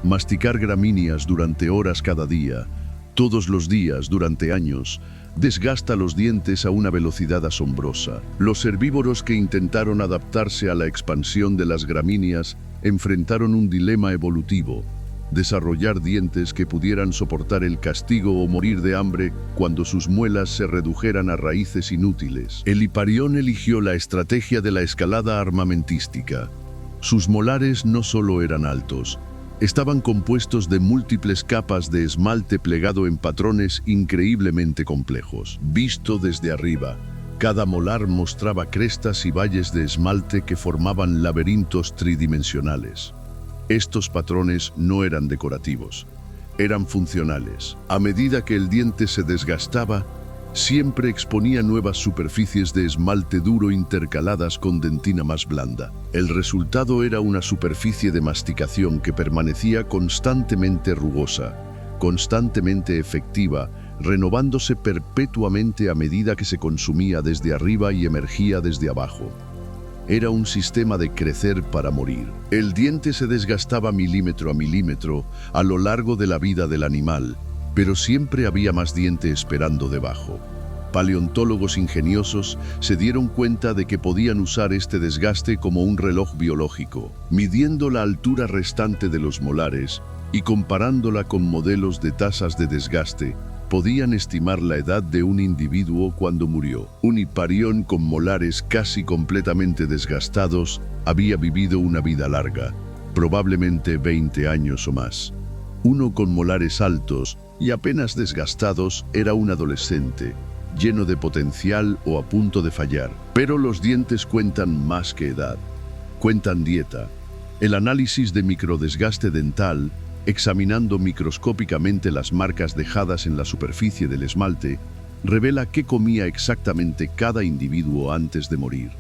Masticar gramíneas durante horas cada día Todos los días, durante años, desgasta los dientes a una velocidad asombrosa. Los herbívoros que intentaron adaptarse a la expansión de las gramíneas enfrentaron un dilema evolutivo: desarrollar dientes que pudieran soportar el castigo o morir de hambre cuando sus muelas se redujeran a raíces inútiles. El hiparión eligió la estrategia de la escalada armamentística. Sus molares no solo eran altos, estaban compuestos de múltiples capas de esmalte plegado en patrones increíblemente complejos. Visto desde arriba, cada molar mostraba crestas y valles de esmalte que formaban laberintos tridimensionales. Estos patrones no eran decorativos, eran funcionales. A medida que el diente se desgastaba, siempre exponía nuevas superficies de esmalte duro intercaladas con dentina más blanda. El resultado era una superficie de masticación que permanecía constantemente rugosa, constantemente efectiva, renovándose perpetuamente a medida que se consumía desde arriba y emergía desde abajo. Era un sistema de crecer para morir. El diente se desgastaba milímetro a milímetro a lo largo de la vida del animal, pero siempre había más diente esperando debajo. Paleontólogos ingeniosos se dieron cuenta de que podían usar este desgaste como un reloj biológico, midiendo la altura restante de los molares y comparándola con modelos de tasas de desgaste. Podían estimar la edad de un individuo cuando murió. Un hiparión con molares casi completamente desgastados había vivido una vida larga, probablemente 20 años o más. Uno con molares altos y apenas desgastados era un adolescente, lleno de potencial o a punto de fallar. Pero los dientes cuentan más que edad. Cuentan dieta. El análisis de microdesgaste dental, examinando microscópicamente las marcas dejadas en la superficie del esmalte, revela qué comía exactamente cada individuo antes de morir.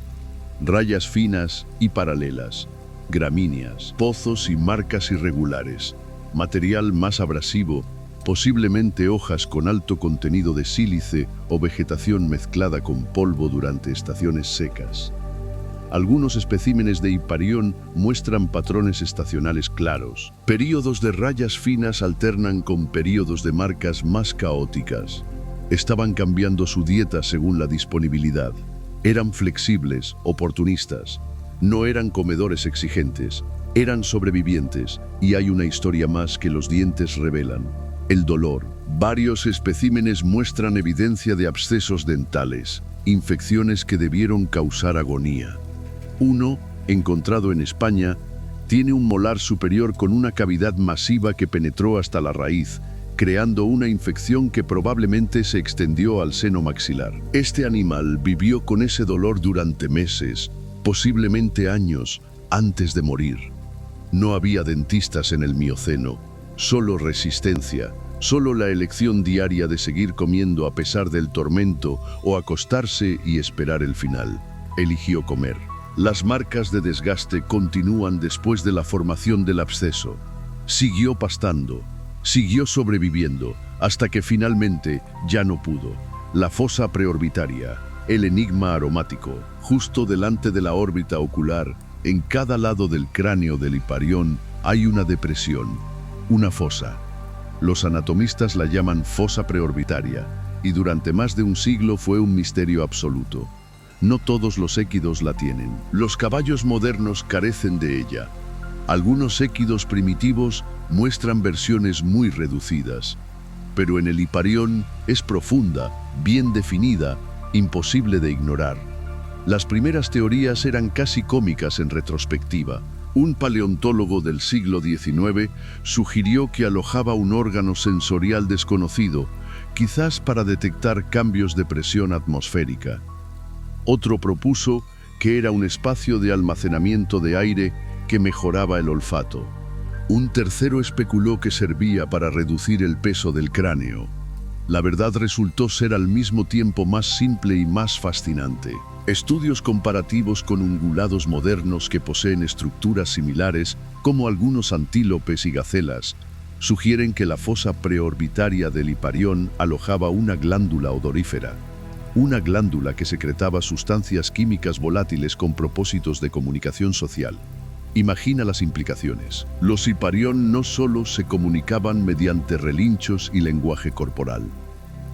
Rayas finas y paralelas, gramíneas, pozos y marcas irregulares, material más abrasivo, posiblemente hojas con alto contenido de sílice o vegetación mezclada con polvo durante estaciones secas. Algunos especímenes de hiparión muestran patrones estacionales claros. Períodos de rayas finas alternan con períodos de marcas más caóticas. Estaban cambiando su dieta según la disponibilidad. Eran flexibles, oportunistas. No eran comedores exigentes, eran sobrevivientes, y hay una historia más que los dientes revelan: el dolor. Varios especímenes muestran evidencia de abscesos dentales, infecciones que debieron causar agonía. Uno, encontrado en España, tiene un molar superior con una cavidad masiva que penetró hasta la raíz, creando una infección que probablemente se extendió al seno maxilar. Este animal vivió con ese dolor durante meses, posiblemente años, antes de morir. No había dentistas en el Mioceno, solo resistencia, solo la elección diaria de seguir comiendo a pesar del tormento o acostarse y esperar el final. Eligió comer. Las marcas de desgaste continúan después de la formación del absceso. Siguió pastando, siguió sobreviviendo, hasta que finalmente ya no pudo. La fosa preorbitaria, el enigma aromático, justo delante de la órbita ocular, en cada lado del cráneo del hiparión hay una depresión, una fosa. Los anatomistas la llaman fosa preorbitaria, y durante más de un siglo fue un misterio absoluto. No todos los équidos la tienen. Los caballos modernos carecen de ella. Algunos équidos primitivos muestran versiones muy reducidas, pero en el hiparión es profunda, bien definida, imposible de ignorar. Las primeras teorías eran casi cómicas en retrospectiva. Un paleontólogo del siglo XIX sugirió que alojaba un órgano sensorial desconocido, quizás para detectar cambios de presión atmosférica. Otro propuso que era un espacio de almacenamiento de aire que mejoraba el olfato. Un tercero especuló que servía para reducir el peso del cráneo. La verdad resultó ser al mismo tiempo más simple y más fascinante. Estudios comparativos con ungulados modernos que poseen estructuras similares, como algunos antílopes y gacelas, sugieren que la fosa preorbitaria del hiparión alojaba una glándula odorífera. Una glándula que secretaba sustancias químicas volátiles con propósitos de comunicación social. Imagina las implicaciones. Los Hiparión no solo se comunicaban mediante relinchos y lenguaje corporal.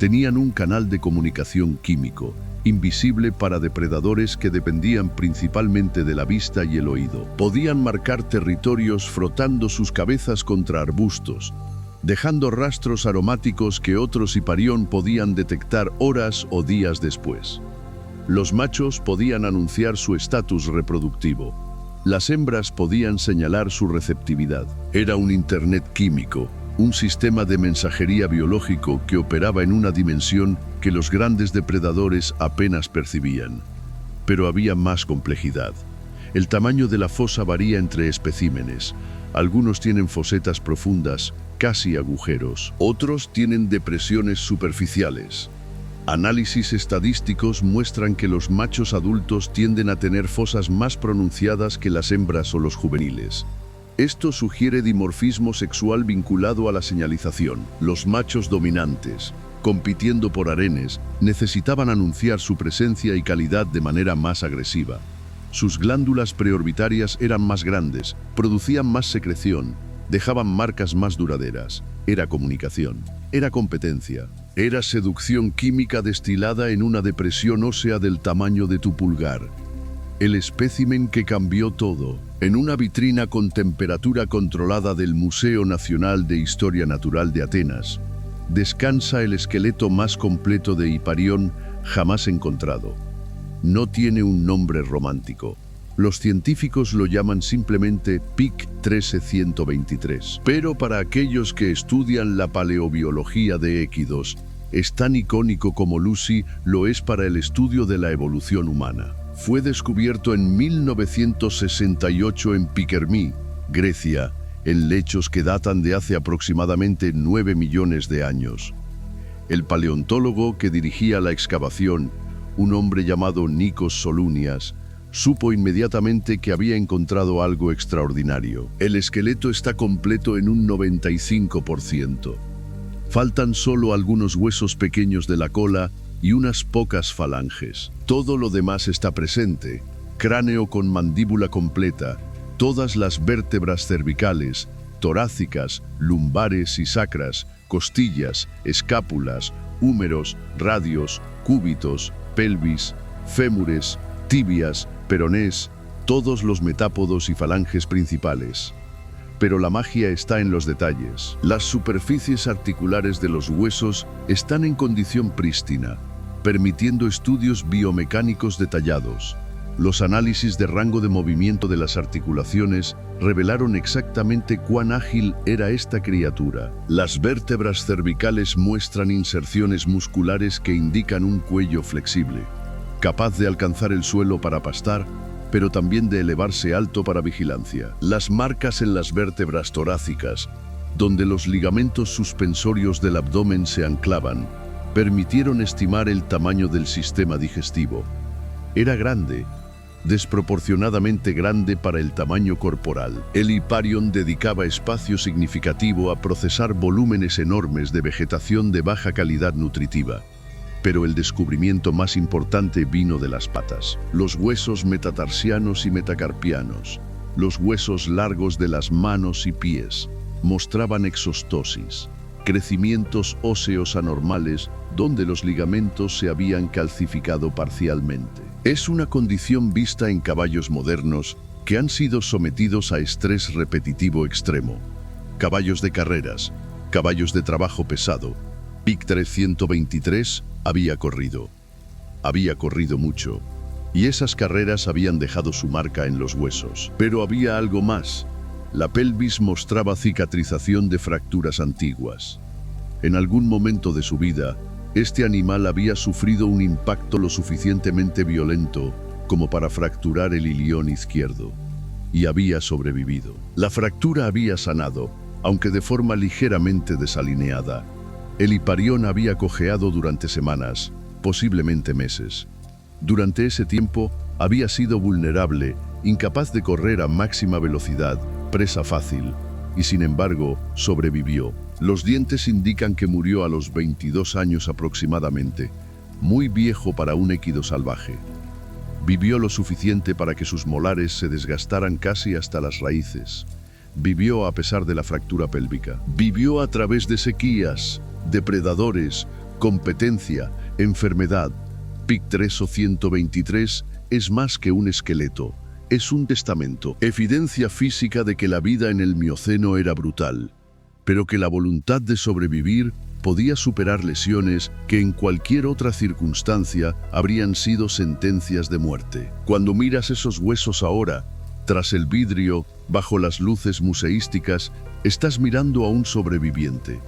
Tenían un canal de comunicación químico, invisible para depredadores que dependían principalmente de la vista y el oído. Podían marcar territorios frotando sus cabezas contra arbustos, dejando rastros aromáticos que otros Hiparión podían detectar horas o días después. Los machos podían anunciar su estatus reproductivo. Las hembras podían señalar su receptividad. Era un Internet químico, un sistema de mensajería biológico que operaba en una dimensión que los grandes depredadores apenas percibían. Pero había más complejidad. El tamaño de la fosa varía entre especímenes. Algunos tienen fosetas profundas, casi agujeros. Otros tienen depresiones superficiales. Análisis estadísticos muestran que los machos adultos tienden a tener fosas más pronunciadas que las hembras o los juveniles. Esto sugiere dimorfismo sexual vinculado a la señalización. Los machos dominantes, compitiendo por harenes, necesitaban anunciar su presencia y calidad de manera más agresiva. Sus glándulas preorbitarias eran más grandes, producían más secreción, dejaban marcas más duraderas. Era comunicación, era competencia. Era seducción química destilada en una depresión ósea del tamaño de tu pulgar. El espécimen que cambió todo. En una vitrina con temperatura controlada del Museo Nacional de Historia Natural de Atenas, descansa el esqueleto más completo de Hiparión jamás encontrado. No tiene un nombre romántico. Los científicos lo llaman simplemente PIC 13123. Pero para aquellos que estudian la paleobiología de équidos, es tan icónico como Lucy lo es para el estudio de la evolución humana. Fue descubierto en 1968 en Pikermi, Grecia, en lechos que datan de hace aproximadamente 9 millones de años. El paleontólogo que dirigía la excavación, un hombre llamado Nikos Solunias, supo inmediatamente que había encontrado algo extraordinario. El esqueleto está completo en un 95%. Faltan solo algunos huesos pequeños de la cola y unas pocas falanges. Todo lo demás está presente: cráneo con mandíbula completa, todas las vértebras cervicales, torácicas, lumbares y sacras, costillas, escápulas, húmeros, radios, cúbitos, pelvis, fémures, tibias, peronés, todos los metápodos y falanges principales. Pero la magia está en los detalles. Las superficies articulares de los huesos están en condición prístina, permitiendo estudios biomecánicos detallados. Los análisis de rango de movimiento de las articulaciones revelaron exactamente cuán ágil era esta criatura. Las vértebras cervicales muestran inserciones musculares que indican un cuello flexible, capaz de alcanzar el suelo para pastar, pero también de elevarse alto para vigilancia. Las marcas en las vértebras torácicas, donde los ligamentos suspensorios del abdomen se anclaban, permitieron estimar el tamaño del sistema digestivo. Era grande, desproporcionadamente grande para el tamaño corporal. El Hiparión dedicaba espacio significativo a procesar volúmenes enormes de vegetación de baja calidad nutritiva. Pero el descubrimiento más importante vino de las patas. Los huesos metatarsianos y metacarpianos, los huesos largos de las manos y pies, mostraban exostosis, crecimientos óseos anormales donde los ligamentos se habían calcificado parcialmente. Es una condición vista en caballos modernos que han sido sometidos a estrés repetitivo extremo. Caballos de carreras, caballos de trabajo pesado. PIC 123 había corrido mucho, y esas carreras habían dejado su marca en los huesos. Pero había algo más. La pelvis mostraba cicatrización de fracturas antiguas. En algún momento de su vida, este animal había sufrido un impacto lo suficientemente violento como para fracturar el ilión izquierdo, y había sobrevivido. La fractura había sanado, aunque de forma ligeramente desalineada. El Hiparión había cojeado durante semanas, posiblemente meses. Durante ese tiempo había sido vulnerable, incapaz de correr a máxima velocidad, presa fácil, y sin embargo sobrevivió. Los dientes indican que murió a los 22 años aproximadamente, muy viejo para un équido salvaje. Vivió lo suficiente para que sus molares se desgastaran casi hasta las raíces. Vivió a pesar de la fractura pélvica. Vivió a través de sequías, depredadores, competencia, enfermedad. Pictreso 123 es más que un esqueleto, es un testamento, evidencia física de que la vida en el Mioceno era brutal, pero que la voluntad de sobrevivir podía superar lesiones que en cualquier otra circunstancia habrían sido sentencias de muerte. Cuando miras esos huesos ahora, tras el vidrio, bajo las luces museísticas, estás mirando a un sobreviviente.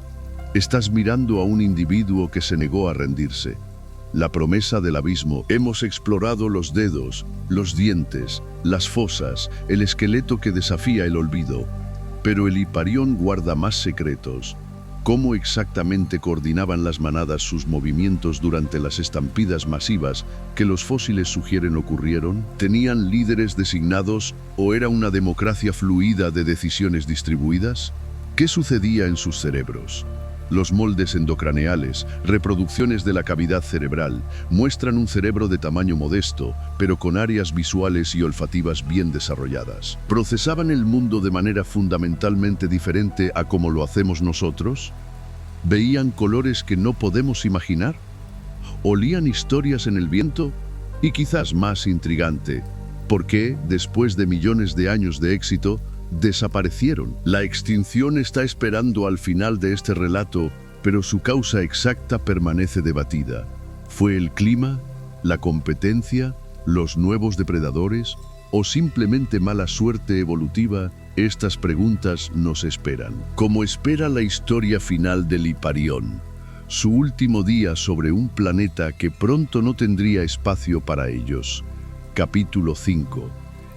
Estás mirando a un individuo que se negó a rendirse. La promesa del abismo. Hemos explorado los dedos, los dientes, las fosas, el esqueleto que desafía el olvido. Pero el Hiparión guarda más secretos. ¿Cómo exactamente coordinaban las manadas sus movimientos durante las estampidas masivas que los fósiles sugieren ocurrieron? ¿Tenían líderes designados o era una democracia fluida de decisiones distribuidas? ¿Qué sucedía en sus cerebros? Los moldes endocraneales, reproducciones de la cavidad cerebral, muestran un cerebro de tamaño modesto, pero con áreas visuales y olfativas bien desarrolladas. ¿Procesaban el mundo de manera fundamentalmente diferente a como lo hacemos nosotros? ¿Veían colores que no podemos imaginar? ¿Olían historias en el viento? Y quizás más intrigante, ¿por qué, después de millones de años de éxito, desaparecieron? La extinción está esperando al final de este relato, pero su causa exacta permanece debatida. ¿Fue el clima, la competencia, los nuevos depredadores o simplemente mala suerte evolutiva? Estas preguntas nos esperan. Como espera la historia final del Hiparión, su último día sobre un planeta que pronto no tendría espacio para ellos. Capítulo 5.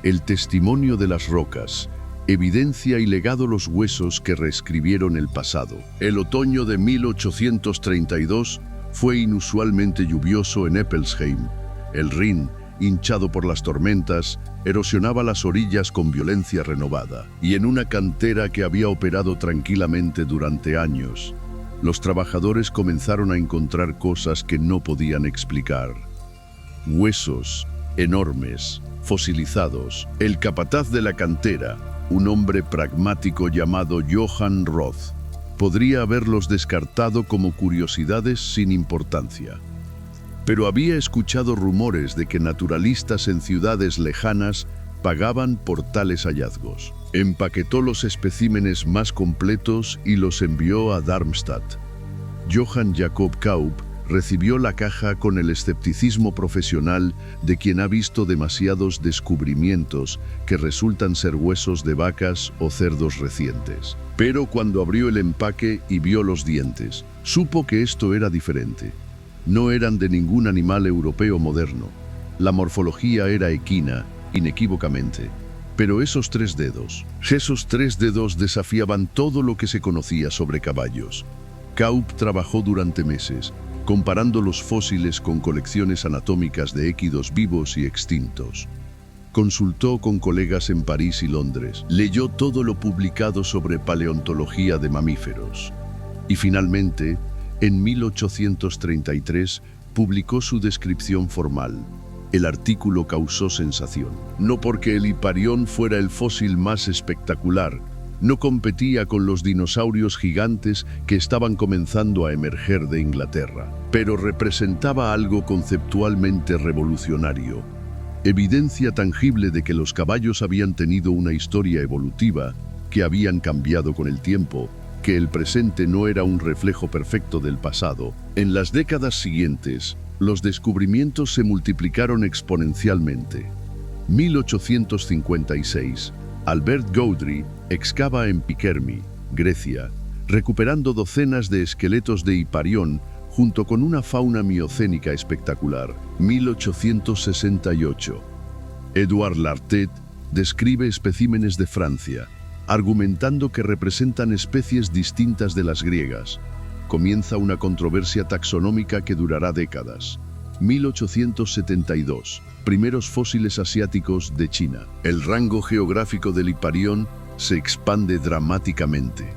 El testimonio de las rocas. Evidencia y legado los huesos que reescribieron el pasado. El otoño de 1832 fue inusualmente lluvioso en Eppelsheim. El Rin, hinchado por las tormentas, erosionaba las orillas con violencia renovada. Y en una cantera que había operado tranquilamente durante años, los trabajadores comenzaron a encontrar cosas que no podían explicar. Huesos enormes, fosilizados. El capataz de la cantera, un hombre pragmático llamado Johann Roth, podría haberlos descartado como curiosidades sin importancia. Pero había escuchado rumores de que naturalistas en ciudades lejanas pagaban por tales hallazgos. Empaquetó los especímenes más completos y los envió a Darmstadt. Johann Jakob Kaup recibió la caja con el escepticismo profesional de quien ha visto demasiados descubrimientos que resultan ser huesos de vacas o cerdos recientes. Pero cuando abrió el empaque y vio los dientes, supo que esto era diferente. No eran de ningún animal europeo moderno. La morfología era equina, inequívocamente. Pero esos tres dedos desafiaban todo lo que se conocía sobre caballos. Kaup trabajó durante meses, comparando los fósiles con colecciones anatómicas de equidos vivos y extintos. Consultó con colegas en París y Londres, leyó todo lo publicado sobre paleontología de mamíferos. Y finalmente, en 1833, publicó su descripción formal. El artículo causó sensación. No porque el Hiparión fuera el fósil más espectacular, no competía con los dinosaurios gigantes que estaban comenzando a emerger de Inglaterra, pero representaba algo conceptualmente revolucionario. Evidencia tangible de que los caballos habían tenido una historia evolutiva, que habían cambiado con el tiempo, que el presente no era un reflejo perfecto del pasado. En las décadas siguientes, los descubrimientos se multiplicaron exponencialmente. 1856. Albert Gaudry excava en Pikermi, Grecia, recuperando docenas de esqueletos de Hiparión junto con una fauna miocénica espectacular. 1868. Edouard Lartet describe especímenes de Francia, argumentando que representan especies distintas de las griegas. Comienza una controversia taxonómica que durará décadas. 1872. Primeros fósiles asiáticos de China. El rango geográfico del Hiparión se expande dramáticamente.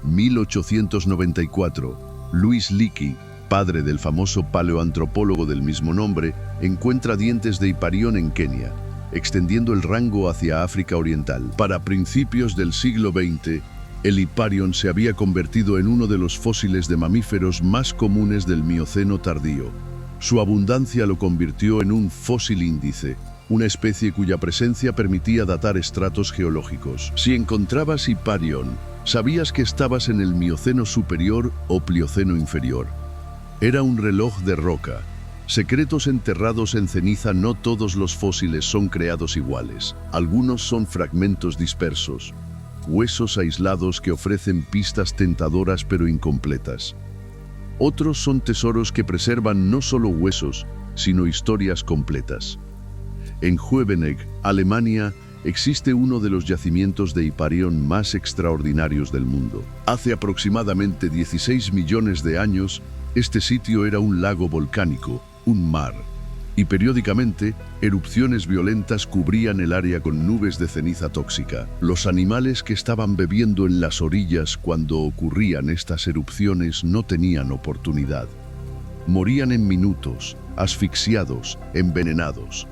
1894. Louis Leakey padre del famoso paleoantropólogo del mismo nombre, encuentra dientes de Hiparión en Kenia, extendiendo el rango hacia África Oriental. Para principios del siglo XX, el Hiparión se había convertido en uno de los fósiles de mamíferos más comunes del Mioceno tardío. Su abundancia lo convirtió en un fósil índice, una especie cuya presencia permitía datar estratos geológicos. Si encontrabas Hiparión, sabías que estabas en el Mioceno superior o Plioceno inferior. Era un reloj de roca. Secretos enterrados en ceniza. No todos los fósiles son creados iguales. Algunos son fragmentos dispersos, huesos aislados que ofrecen pistas tentadoras pero incompletas. Otros son tesoros que preservan no solo huesos, sino historias completas. En Hoevenegg, Alemania, existe uno de los yacimientos de Hiparión más extraordinarios del mundo. Hace aproximadamente 16 millones de años, este sitio era un lago volcánico, un mar, y periódicamente erupciones violentas cubrían el área con nubes de ceniza tóxica. Los animales que estaban bebiendo en las orillas cuando ocurrían estas erupciones no tenían oportunidad. Morían en minutos, asfixiados, envenenados.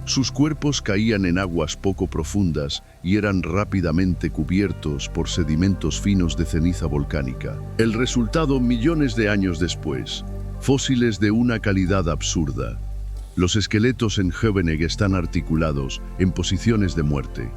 Sus cuerpos caían en aguas poco profundas y eran rápidamente cubiertos por sedimentos finos de ceniza volcánica. El resultado, millones de años después, fósiles de una calidad absurda. Los esqueletos en Hoevenegg están articulados en posiciones de muerte.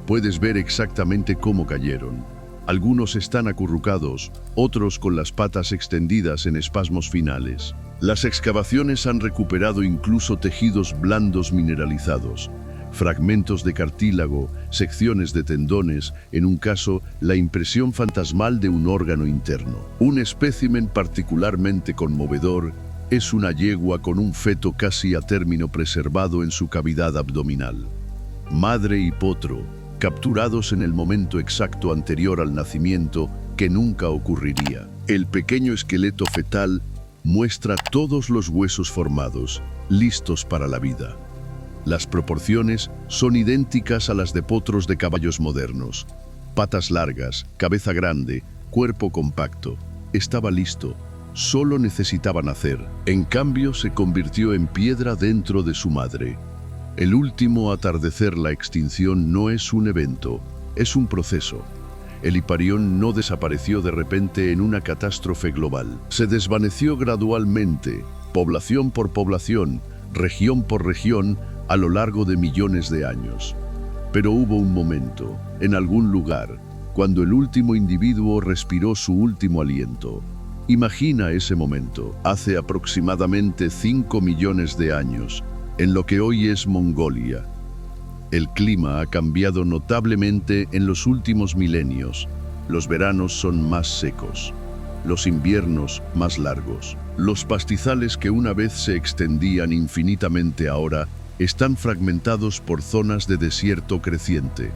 Puedes ver exactamente cómo cayeron. Algunos están acurrucados, otros con las patas extendidas en espasmos finales. Las excavaciones han recuperado incluso tejidos blandos mineralizados, fragmentos de cartílago, secciones de tendones, en un caso, la impresión fantasmal de un órgano interno. Un espécimen particularmente conmovedor es una yegua con un feto casi a término preservado en su cavidad abdominal. Madre y potro, capturados en el momento exacto anterior al nacimiento, que nunca ocurriría. El pequeño esqueleto fetal muestra todos los huesos formados, listos para la vida. Las proporciones son idénticas a las de potros de caballos modernos. Patas largas, cabeza grande, cuerpo compacto. Estaba listo, solo necesitaba nacer. En cambio, se convirtió en piedra dentro de su madre. El último atardecer, la extinción, no es un evento, es un proceso. El Hiparión no desapareció de repente en una catástrofe global. Se desvaneció gradualmente, población por población, región por región, a lo largo de millones de años. Pero hubo un momento, en algún lugar, cuando el último individuo respiró su último aliento. Imagina ese momento, hace aproximadamente 5 millones de años, en lo que hoy es Mongolia. El clima ha cambiado notablemente en los últimos milenios. Los veranos son más secos, los inviernos más largos. Los pastizales que una vez se extendían infinitamente ahora están fragmentados por zonas de desierto creciente.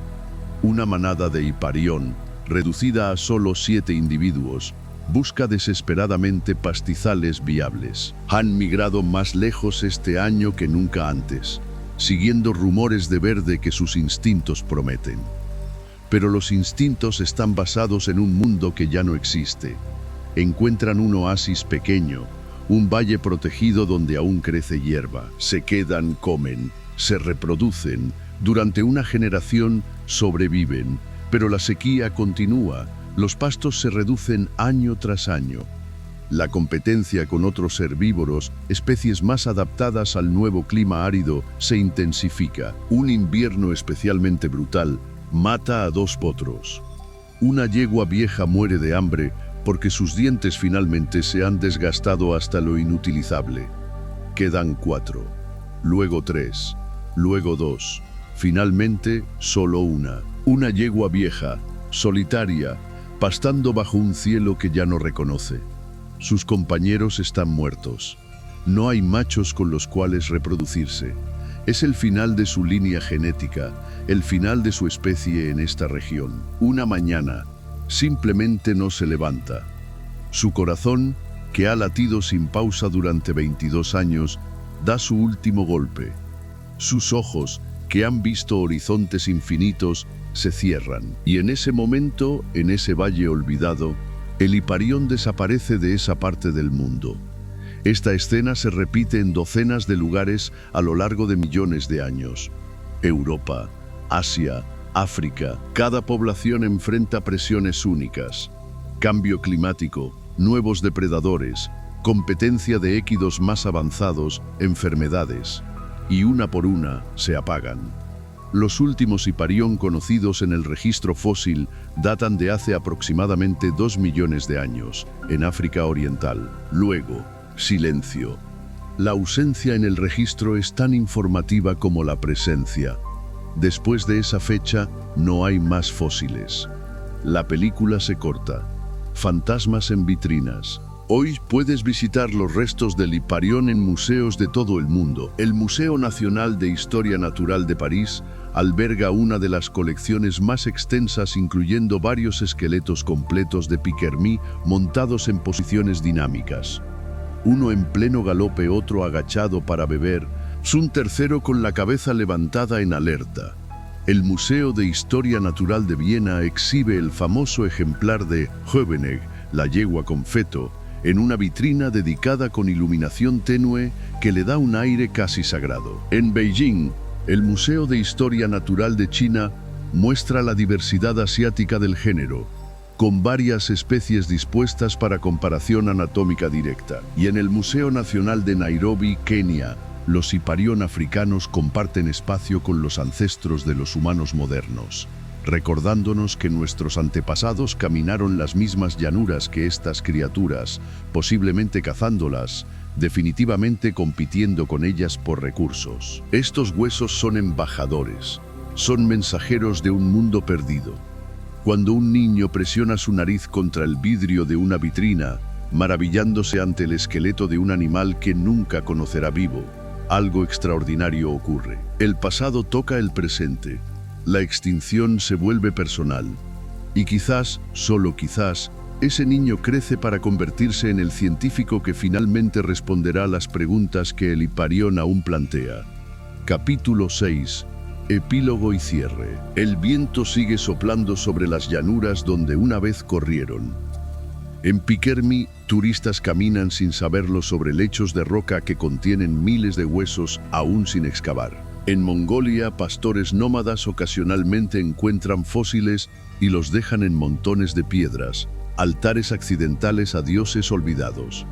Una manada de Hiparión, reducida a solo 7 individuos, busca desesperadamente pastizales viables. Han migrado más lejos este año que nunca antes, siguiendo rumores de verde que sus instintos prometen. Pero los instintos están basados en un mundo que ya no existe. Encuentran un oasis pequeño, un valle protegido donde aún crece hierba. Se quedan, comen, se reproducen. Durante una generación sobreviven, pero la sequía continúa. Los pastos se reducen año tras año. La competencia con otros herbívoros, especies más adaptadas al nuevo clima árido, se intensifica. Un invierno especialmente brutal mata a 2 potros. Una yegua vieja muere de hambre porque sus dientes finalmente se han desgastado hasta lo inutilizable. Quedan 4, luego 3, luego 2, finalmente solo una yegua vieja, solitaria, pastando bajo un cielo que ya no reconoce. Sus compañeros están muertos. No hay machos con los cuales reproducirse. Es el final de su línea genética, el final de su especie en esta región. Una mañana, simplemente no se levanta. Su corazón, que ha latido sin pausa durante 22 años, da su último golpe. Sus ojos, que han visto horizontes infinitos, se cierran. Y en ese momento, en ese valle olvidado, el Hiparión desaparece de esa parte del mundo. Esta escena se repite en docenas de lugares a lo largo de millones de años. Europa, Asia, África, cada población enfrenta presiones únicas. Cambio climático, nuevos depredadores, competencia de équidos más avanzados, enfermedades. Y una por una se apagan. Los últimos hiparión conocidos en el registro fósil datan de hace aproximadamente 2 millones de años, en África Oriental. Luego, silencio. La ausencia en el registro es tan informativa como la presencia. Después de esa fecha, no hay más fósiles. La película se corta. Fantasmas en vitrinas. Hoy puedes visitar los restos del hiparión en museos de todo el mundo. El Museo Nacional de Historia Natural de París alberga una de las colecciones más extensas, incluyendo varios esqueletos completos de Piquermí montados en posiciones dinámicas. Uno en pleno galope, otro agachado para beber, un tercero con la cabeza levantada en alerta. El Museo de Historia Natural de Viena exhibe el famoso ejemplar de Höveneck, la yegua con feto, en una vitrina dedicada con iluminación tenue que le da un aire casi sagrado. En Beijing, el Museo de Historia Natural de China muestra la diversidad asiática del género, con varias especies dispuestas para comparación anatómica directa. Y en el Museo Nacional de Nairobi, Kenia, los hiparión africanos comparten espacio con los ancestros de los humanos modernos, recordándonos que nuestros antepasados caminaron las mismas llanuras que estas criaturas, posiblemente cazándolas, definitivamente compitiendo con ellas por recursos. Estos huesos son embajadores, son mensajeros de un mundo perdido. Cuando un niño presiona su nariz contra el vidrio de una vitrina, maravillándose ante el esqueleto de un animal que nunca conocerá vivo, algo extraordinario ocurre. El pasado toca el presente. La extinción se vuelve personal. Y quizás, solo quizás, ese niño crece para convertirse en el científico que finalmente responderá a las preguntas que el hiparión aún plantea. Capítulo 6. Epílogo y cierre. El viento sigue soplando sobre las llanuras donde una vez corrieron. En Piquermí, turistas caminan sin saberlo sobre lechos de roca que contienen miles de huesos aún sin excavar. En Mongolia, pastores nómadas ocasionalmente encuentran fósiles y los dejan en montones de piedras, altares accidentales a dioses olvidados.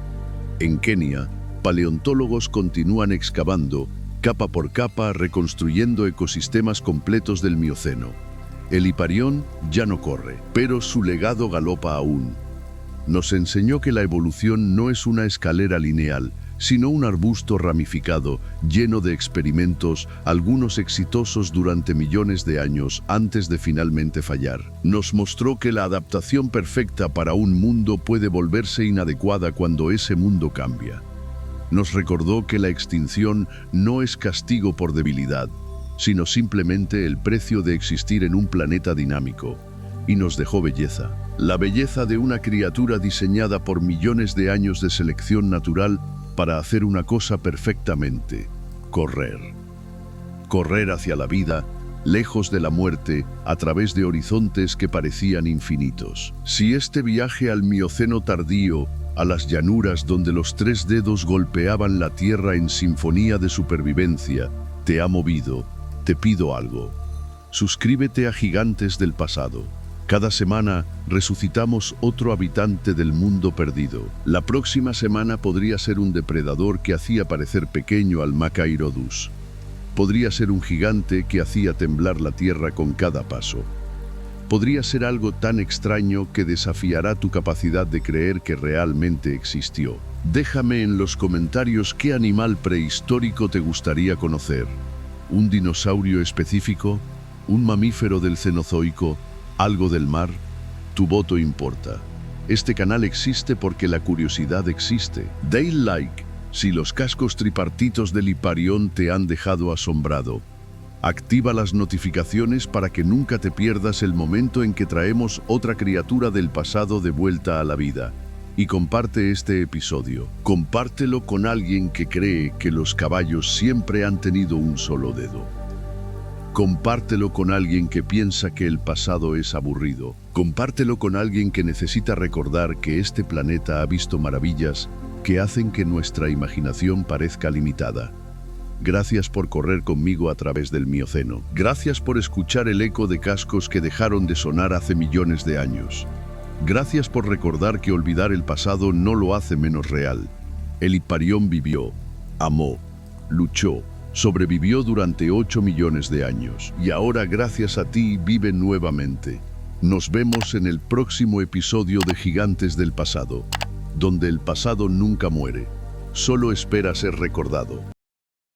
En Kenia, paleontólogos continúan excavando, capa por capa, reconstruyendo ecosistemas completos del Mioceno. El hiparión ya no corre, pero su legado galopa aún. Nos enseñó que la evolución no es una escalera lineal, sino un arbusto ramificado, lleno de experimentos, algunos exitosos durante millones de años antes de finalmente fallar. Nos mostró que la adaptación perfecta para un mundo puede volverse inadecuada cuando ese mundo cambia. Nos recordó que la extinción no es castigo por debilidad, sino simplemente el precio de existir en un planeta dinámico. Y nos dejó belleza. La belleza de una criatura diseñada por millones de años de selección natural para hacer una cosa perfectamente: correr. Correr hacia la vida, lejos de la muerte, a través de horizontes que parecían infinitos. Si este viaje al Mioceno tardío, a las llanuras donde los 3 dedos golpeaban la tierra en sinfonía de supervivencia, te ha movido, te pido algo. Suscríbete a Gigantes del Pasado. Cada semana resucitamos otro habitante del mundo perdido. La próxima semana podría ser un depredador que hacía parecer pequeño al Machairodus. Podría ser un gigante que hacía temblar la tierra con cada paso. Podría ser algo tan extraño que desafiará tu capacidad de creer que realmente existió. Déjame en los comentarios qué animal prehistórico te gustaría conocer. ¿Un dinosaurio específico? ¿Un mamífero del Cenozoico? ¿Algo del mar? Tu voto importa. Este canal existe porque la curiosidad existe. Dale like si los cascos tripartitos del hiparión te han dejado asombrado. Activa las notificaciones para que nunca te pierdas el momento en que traemos otra criatura del pasado de vuelta a la vida. Y comparte este episodio. Compártelo con alguien que cree que los caballos siempre han tenido un solo dedo. Compártelo con alguien que piensa que el pasado es aburrido. Compártelo con alguien que necesita recordar que este planeta ha visto maravillas que hacen que nuestra imaginación parezca limitada. Gracias por correr conmigo a través del Mioceno. Gracias por escuchar el eco de cascos que dejaron de sonar hace millones de años. Gracias por recordar que olvidar el pasado no lo hace menos real. El Hiparión vivió, amó, luchó, sobrevivió durante 8 millones de años y ahora gracias a ti vive nuevamente. Nos vemos en el próximo episodio de Gigantes del Pasado, donde el pasado nunca muere, solo espera ser recordado.